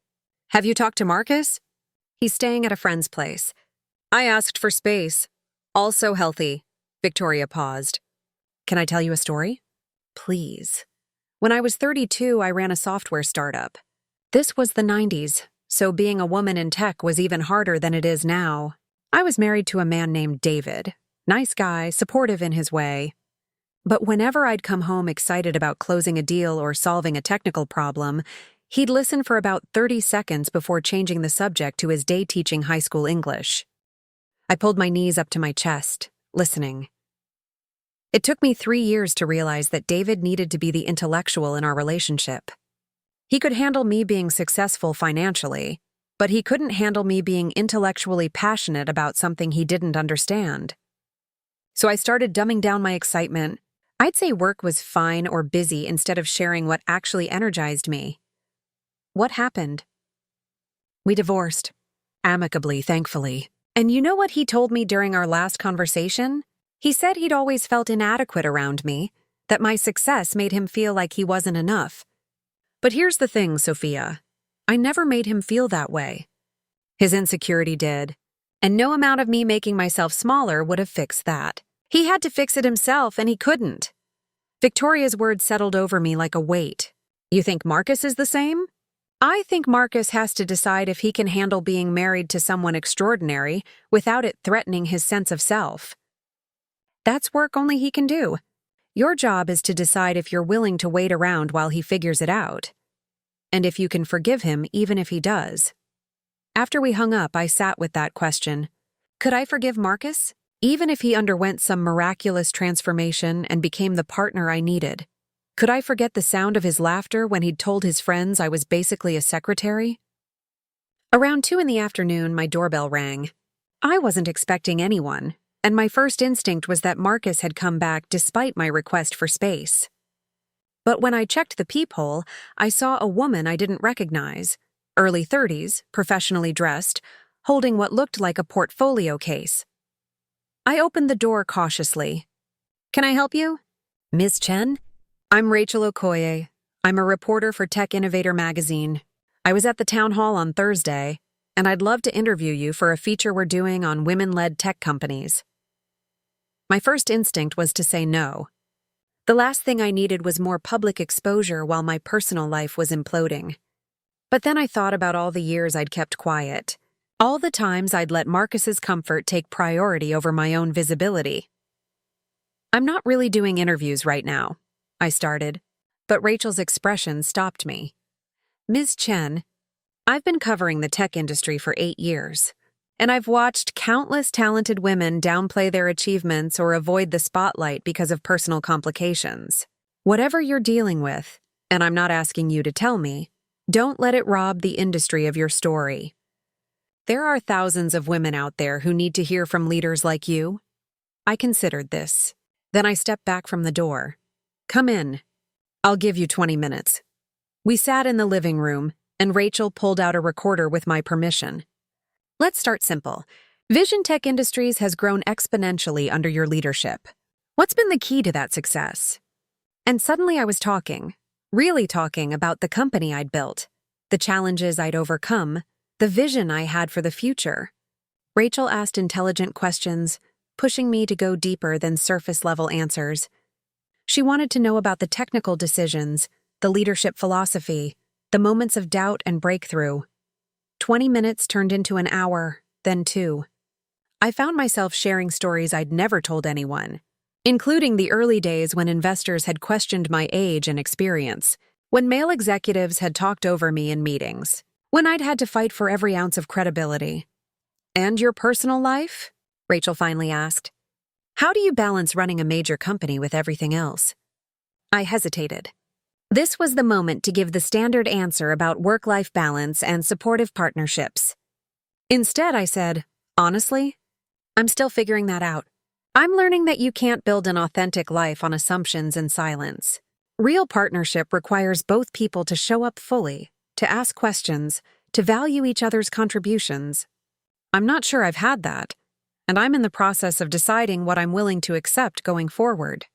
"Have you talked to Marcus?" "He's staying at a friend's place." "I asked for space." "Also healthy." Victoria paused. "Can I tell you a story?" "Please." When I was 32, I ran a software startup. This was the 90s, so being a woman in tech was even harder than it is now. I was married to a man named David. Nice guy, supportive in his way. But whenever I'd come home excited about closing a deal or solving a technical problem, he'd listen for about 30 seconds before changing the subject to his day teaching high school English. I pulled my knees up to my chest, listening. It took me 3 years to realize that David needed to be the intellectual in our relationship. He could handle me being successful financially, but he couldn't handle me being intellectually passionate about something he didn't understand. So I started dumbing down my excitement. I'd say work was fine or busy instead of sharing what actually energized me. What happened? We divorced. Amicably, thankfully. And you know what he told me during our last conversation? He said he'd always felt inadequate around me, that my success made him feel like he wasn't enough. But here's the thing, Sophia. I never made him feel that way. His insecurity did. And no amount of me making myself smaller would have fixed that. He had to fix it himself, and he couldn't. Victoria's words settled over me like a weight. You think Marcus is the same? I think Marcus has to decide if he can handle being married to someone extraordinary without it threatening his sense of self. That's work only he can do. Your job is to decide if you're willing to wait around while he figures it out. And if you can forgive him even if he does. After we hung up, I sat with that question. Could I forgive Marcus? Even if he underwent some miraculous transformation and became the partner I needed? Could I forget the sound of his laughter when he'd told his friends I was basically a secretary? Around 2 p.m, my doorbell rang. I wasn't expecting anyone, and my first instinct was that Marcus had come back despite my request for space. But when I checked the peephole, I saw a woman I didn't recognize. Early 30s, professionally dressed, holding what looked like a portfolio case. I opened the door cautiously. "Can I help you?" "Ms. Chen?" "I'm Rachel Okoye. I'm a reporter for Tech Innovator magazine. I was at the town hall on Thursday, and I'd love to interview you for a feature we're doing on women-led tech companies." My first instinct was to say no. The last thing I needed was more public exposure while my personal life was imploding. But then I thought about all the years I'd kept quiet, all the times I'd let Marcus's comfort take priority over my own visibility. "I'm not really doing interviews right now," I started, but Rachel's expression stopped me. "Ms. Chen, I've been covering the tech industry for 8 years. And I've watched countless talented women downplay their achievements or avoid the spotlight because of personal complications. Whatever you're dealing with, and I'm not asking you to tell me, don't let it rob the industry of your story. There are thousands of women out there who need to hear from leaders like you. I considered this. Then I stepped back from the door. Come in. I'll give you 20 minutes. We sat in the living room, and Rachel pulled out a recorder with my permission. Let's start simple. Vision Tech Industries has grown exponentially under your leadership. What's been the key to that success? And suddenly I was talking, really talking about the company I'd built, the challenges I'd overcome, the vision I had for the future. Rachel asked intelligent questions, pushing me to go deeper than surface-level answers. She wanted to know about the technical decisions, the leadership philosophy, the moments of doubt and breakthrough. 20 minutes turned into an hour, then 2. I found myself sharing stories I'd never told anyone, including the early days when investors had questioned my age and experience, when male executives had talked over me in meetings, when I'd had to fight for every ounce of credibility. And your personal life? Rachel finally asked. How do you balance running a major company with everything else? I hesitated. This was the moment to give the standard answer about work-life balance and supportive partnerships. Instead, I said, honestly, I'm still figuring that out. I'm learning that you can't build an authentic life on assumptions and silence. Real partnership requires both people to show up fully, to ask questions, to value each other's contributions. I'm not sure I've had that, and I'm in the process of deciding what I'm willing to accept going forward.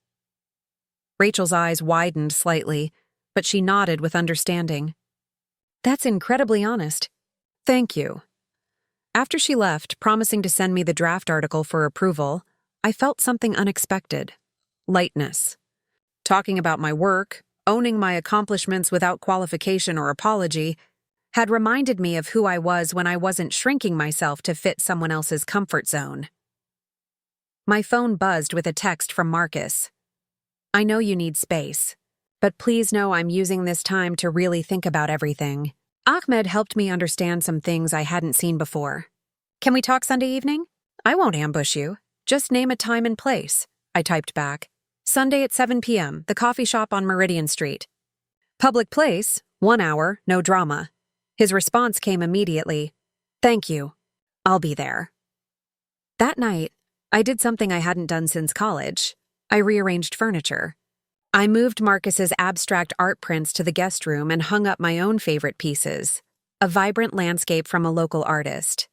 Rachel's eyes widened slightly, but she nodded with understanding. That's incredibly honest. Thank you. After she left, promising to send me the draft article for approval, I felt something unexpected. Lightness. Talking about my work, owning my accomplishments without qualification or apology, had reminded me of who I was when I wasn't shrinking myself to fit someone else's comfort zone. My phone buzzed with a text from Marcus. I know you need space, but please know I'm using this time to really think about everything. Ahmed helped me understand some things I hadn't seen before. Can we talk Sunday evening? I won't ambush you. Just name a time and place, I typed back. Sunday at 7 p.m., the coffee shop on Meridian Street. Public place, 1 hour, no drama. His response came immediately. Thank you. I'll be there. That night, I did something I hadn't done since college. I rearranged furniture. I moved Marcus's abstract art prints to the guest room and hung up my own favorite pieces. A vibrant landscape from a local artist.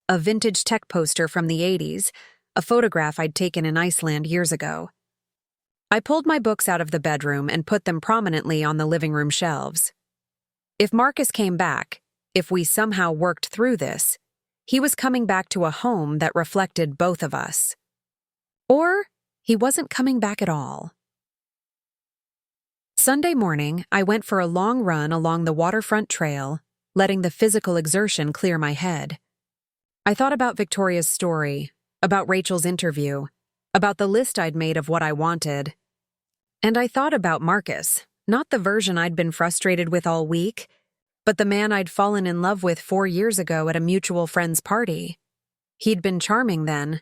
A vintage tech poster from the 80s, a photograph I'd taken in Iceland years ago. I pulled my books out of the bedroom and put them prominently on the living room shelves. If Marcus came back, if we somehow worked through this, he was coming back to a home that reflected both of us. Or he wasn't coming back at all. Sunday morning, I went for a long run along the waterfront trail, letting the physical exertion clear my head. I thought about Victoria's story, about Rachel's interview, about the list I'd made of what I wanted. And I thought about Marcus, not the version I'd been frustrated with all week, but the man I'd fallen in love with 4 years ago at a mutual friend's party. He'd been charming then,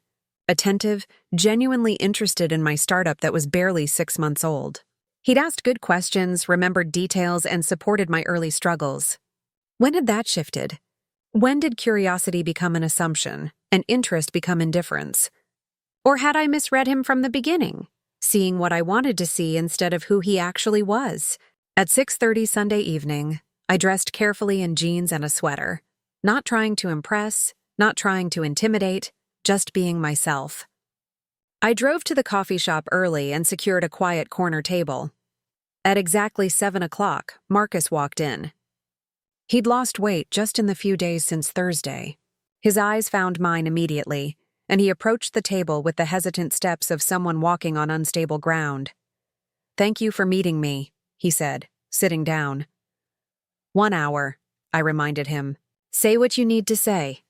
attentive, genuinely interested in my startup that was barely 6 months old. He'd asked good questions, remembered details, and supported my early struggles. When had that shifted? When did curiosity become an assumption, and interest become indifference? Or had I misread him from the beginning, seeing what I wanted to see instead of who he actually was? At 6:30 Sunday evening, I dressed carefully in jeans and a sweater, not trying to impress, not trying to intimidate, just being myself. I drove to the coffee shop early and secured a quiet corner table. At exactly 7 o'clock, Marcus walked in. He'd lost weight just in the few days since Thursday. His eyes found mine immediately, and he approached the table with the hesitant steps of someone walking on unstable ground. Thank you for meeting me, he said, sitting down. 1 hour, I reminded him. Say what you need to say.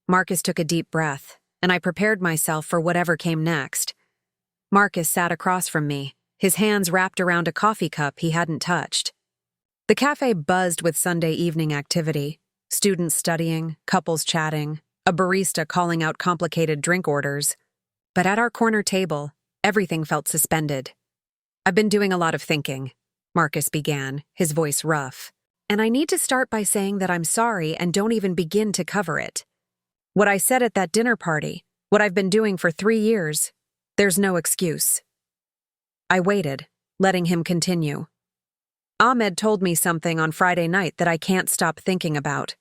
Marcus took a deep breath, and I prepared myself for whatever came next. Marcus sat across from me, his hands wrapped around a coffee cup he hadn't touched. The cafe buzzed with Sunday evening activity, students studying, couples chatting, a barista calling out complicated drink orders. But at our corner table, everything felt suspended. "I've been doing a lot of thinking," Marcus began, his voice rough. "And I need to start by saying that I'm sorry and don't even begin to cover it. What I said at that dinner party, what I've been doing for 3 years, there's no excuse." I waited, letting him continue. "Ahmed told me something on Friday night that I can't stop thinking about.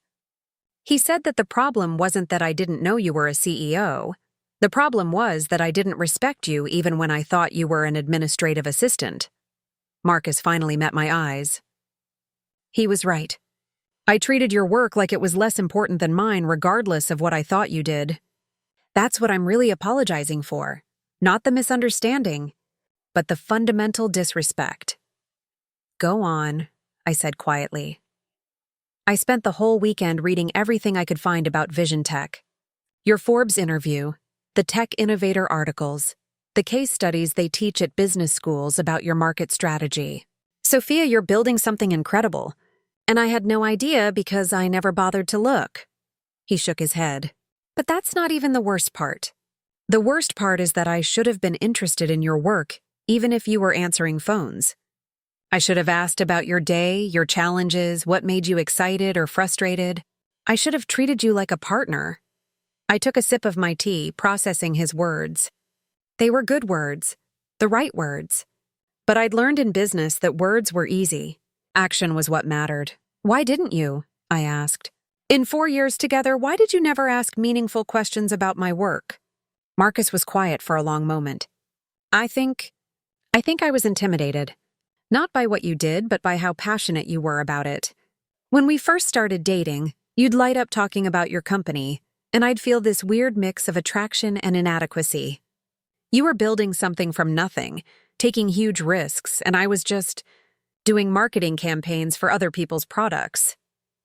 He said that the problem wasn't that I didn't know you were a CEO. The problem was that I didn't respect you even when I thought you were an administrative assistant." Marcus finally met my eyes. He was right. I treated your work like it was less important than mine regardless of what I thought you did. That's what I'm really apologizing for. Not the misunderstanding, but the fundamental disrespect. "Go on," I said quietly. "I spent the whole weekend reading everything I could find about Vision Tech. Your Forbes interview, the Tech Innovator articles, the case studies they teach at business schools about your market strategy. Sophia, you're building something incredible, and I had no idea because I never bothered to look." He shook his head. "But that's not even the worst part. The worst part is that I should have been interested in your work, even if you were answering phones. I should have asked about your day, your challenges, what made you excited or frustrated. I should have treated you like a partner." I took a sip of my tea, processing his words. They were good words, the right words. But I'd learned in business that words were easy. Action was what mattered. "Why didn't you?" I asked. "In 4 years together, why did you never ask meaningful questions about my work?" Marcus was quiet for a long moment. I think I was intimidated. Not by what you did, but by how passionate you were about it. When we first started dating, you'd light up talking about your company, and I'd feel this weird mix of attraction and inadequacy. You were building something from nothing, taking huge risks, and I was just doing marketing campaigns for other people's products.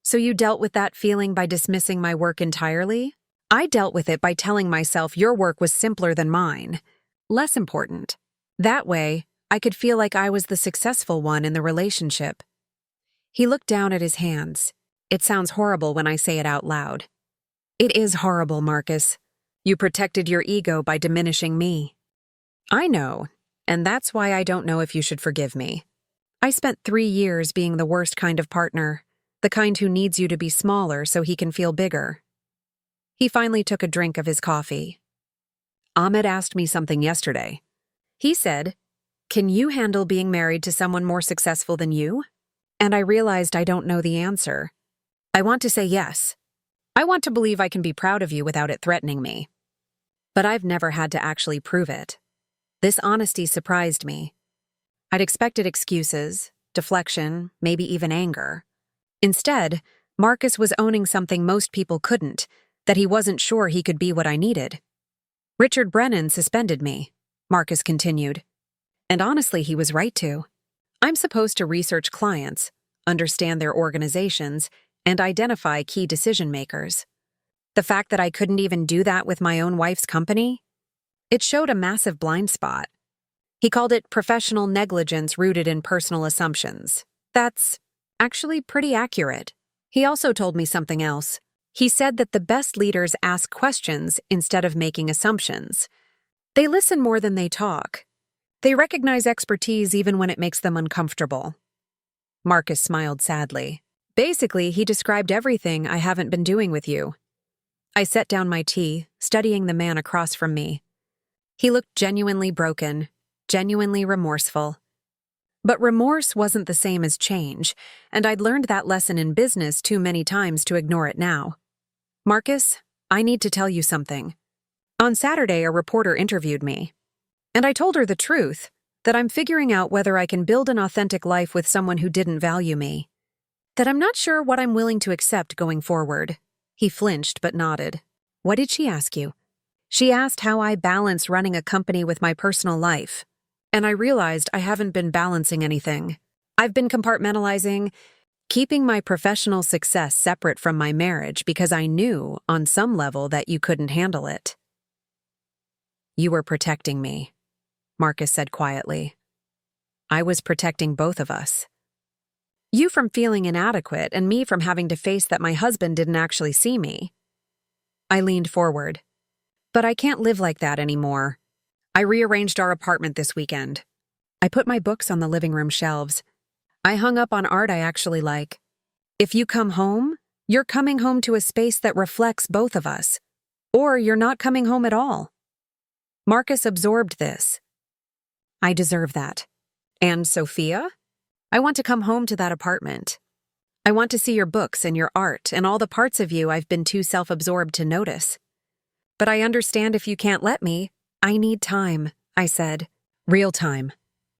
So you dealt with that feeling by dismissing my work entirely? I dealt with it by telling myself your work was simpler than mine, less important. That way, I could feel like I was the successful one in the relationship. He looked down at his hands. It sounds horrible when I say it out loud. It is horrible, Marcus. You protected your ego by diminishing me. I know, and that's why I don't know if you should forgive me. I spent 3 years being the worst kind of partner, the kind who needs you to be smaller so he can feel bigger. He finally took a drink of his coffee. Ahmed asked me something yesterday. He said, "Can you handle being married to someone more successful than you?" And I realized I don't know the answer. I want to say yes. I want to believe I can be proud of you without it threatening me. But I've never had to actually prove it. This honesty surprised me. I'd expected excuses, deflection, maybe even anger. Instead, Marcus was owning something most people couldn't, that he wasn't sure he could be what I needed. "Richard Brennan suspended me," Marcus continued. And honestly, he was right to. I'm supposed to research clients, understand their organizations, and identify key decision makers. The fact that I couldn't even do that with my own wife's company? It showed a massive blind spot. He called it professional negligence rooted in personal assumptions. That's actually pretty accurate. He also told me something else. He said that the best leaders ask questions instead of making assumptions. They listen more than they talk. They recognize expertise even when it makes them uncomfortable. Marcus smiled sadly. Basically, he described everything I haven't been doing with you. I set down my tea, studying the man across from me. He looked genuinely broken, genuinely remorseful. But remorse wasn't the same as change, and I'd learned that lesson in business too many times to ignore it now. "Marcus, I need to tell you something. On Saturday, a reporter interviewed me. And I told her the truth, that I'm figuring out whether I can build an authentic life with someone who didn't value me. That I'm not sure what I'm willing to accept going forward." He flinched but nodded. "What did she ask you?" "She asked how I balance running a company with my personal life. And I realized I haven't been balancing anything. I've been compartmentalizing, keeping my professional success separate from my marriage because I knew, on some level, that you couldn't handle it." "You were protecting me," Marcus said quietly. "I was protecting both of us. You from feeling inadequate and me from having to face that my husband didn't actually see me." I leaned forward. But I can't live like that anymore. I rearranged our apartment this weekend. I put my books on the living room shelves. I hung up on art I actually like. If you come home, you're coming home to a space that reflects both of us. Or you're not coming home at all. Marcus absorbed this. I deserve that. And Sophia? I want to come home to that apartment. I want to see your books and your art and all the parts of you I've been too self-absorbed to notice. But I understand if you can't let me. I need time, I said. Real time.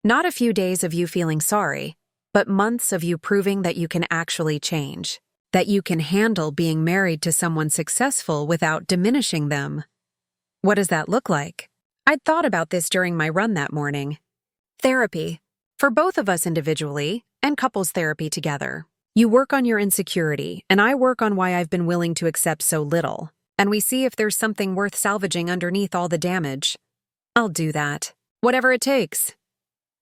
Not a few days of you feeling sorry, but months of you proving that you can actually change. That you can handle being married to someone successful without diminishing them. What does that look like? I'd thought about this during my run that morning. Therapy. For both of us individually, and couples therapy together. You work on your insecurity, and I work on why I've been willing to accept so little. And we see if there's something worth salvaging underneath all the damage. I'll do that. Whatever it takes.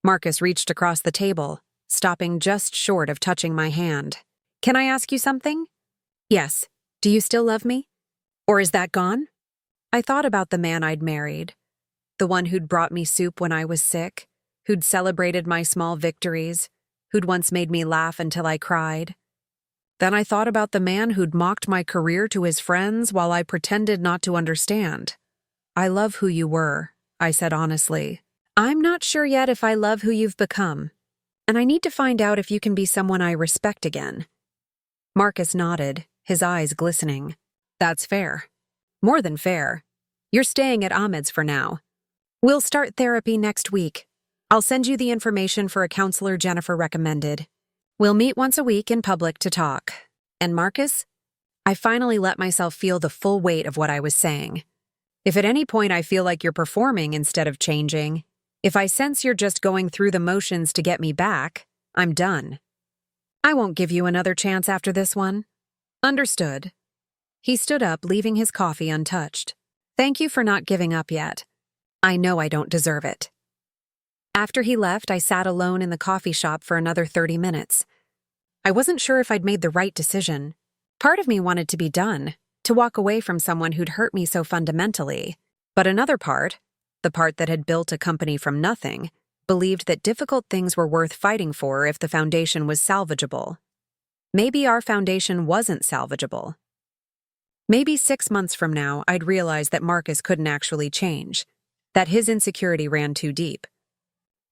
Marcus reached across the table, stopping just short of touching my hand. Can I ask you something? Yes. Do you still love me? Or is that gone? I thought about the man I'd married. The one who'd brought me soup when I was sick, who'd celebrated my small victories, who'd once made me laugh until I cried. Then I thought about the man who'd mocked my career to his friends while I pretended not to understand. I love who you were, I said honestly. I'm not sure yet if I love who you've become, and I need to find out if you can be someone I respect again. Marcus nodded, his eyes glistening. That's fair. More than fair. You're staying at Ahmed's for now. We'll start therapy next week. I'll send you the information for a counselor Jennifer recommended. We'll meet once a week in public to talk. And Marcus? I finally let myself feel the full weight of what I was saying. If at any point I feel like you're performing instead of changing, if I sense you're just going through the motions to get me back, I'm done. I won't give you another chance after this one. Understood. He stood up, leaving his coffee untouched. Thank you for not giving up yet. I know I don't deserve it. After he left, I sat alone in the coffee shop for another 30 minutes. I wasn't sure if I'd made the right decision. Part of me wanted to be done, to walk away from someone who'd hurt me so fundamentally. But another part, the part that had built a company from nothing, believed that difficult things were worth fighting for if the foundation was salvageable. Maybe our foundation wasn't salvageable. Maybe 6 months from now, I'd realize that Marcus couldn't actually change, that his insecurity ran too deep.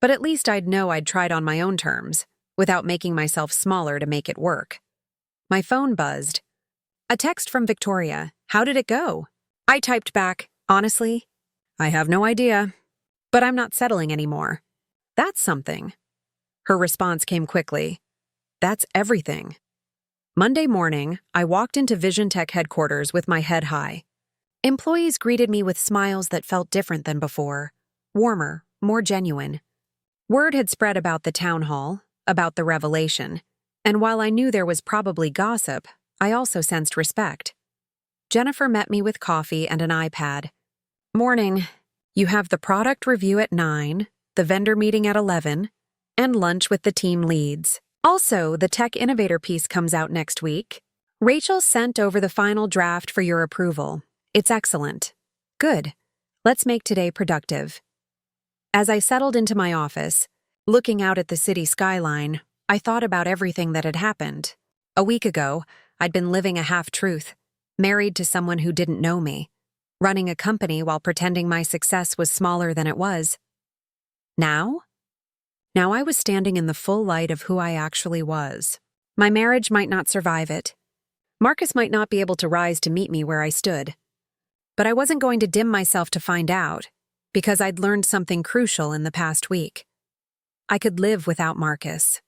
But at least I'd know I'd tried on my own terms, without making myself smaller to make it work. My phone buzzed. A text from Victoria. How did it go? I typed back, honestly, I have no idea, but I'm not settling anymore. That's something. Her response came quickly. That's everything. Monday morning, I walked into Vision Tech headquarters with my head high. Employees greeted me with smiles that felt different than before, warmer, more genuine. Word had spread about the town hall, about the revelation, and while I knew there was probably gossip, I also sensed respect. Jennifer met me with coffee and an iPad. Morning. You have the product review at 9, the vendor meeting at 11, and lunch with the team leads. Also, the Tech Innovator piece comes out next week. Rachel sent over the final draft for your approval. It's excellent. Good. Let's make today productive. As I settled into my office, looking out at the city skyline, I thought about everything that had happened. A week ago, I'd been living a half-truth, married to someone who didn't know me, running a company while pretending my success was smaller than it was. Now I was standing in the full light of who I actually was. My marriage might not survive it. Marcus might not be able to rise to meet me where I stood. But I wasn't going to dim myself to find out, because I'd learned something crucial in the past week. I could live without Marcus.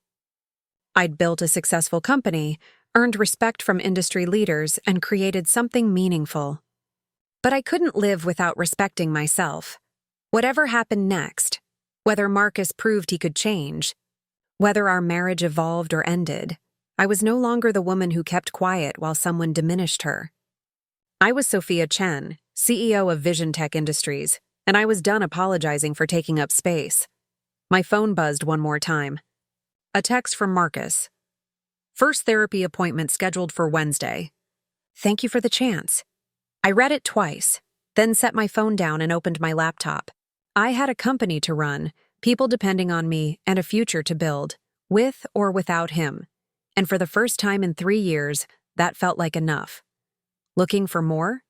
I'd built a successful company, earned respect from industry leaders, and created something meaningful. But I couldn't live without respecting myself. Whatever happened next, whether Marcus proved he could change, whether our marriage evolved or ended, I was no longer the woman who kept quiet while someone diminished her. I was Sophia Chen, CEO of Vision Tech Industries, and I was done apologizing for taking up space. My phone buzzed one more time. A text from Marcus. First therapy appointment scheduled for Wednesday. Thank you for the chance. I read it twice, then set my phone down and opened my laptop. I had a company to run, people depending on me, and a future to build, with or without him. And for the first time in 3 years, that felt like enough. Looking for more?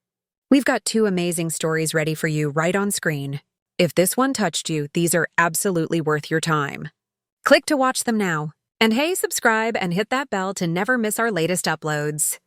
We've got 2 amazing stories ready for you right on screen. If this one touched you, these are absolutely worth your time. Click to watch them now. And hey, subscribe and hit that bell to never miss our latest uploads.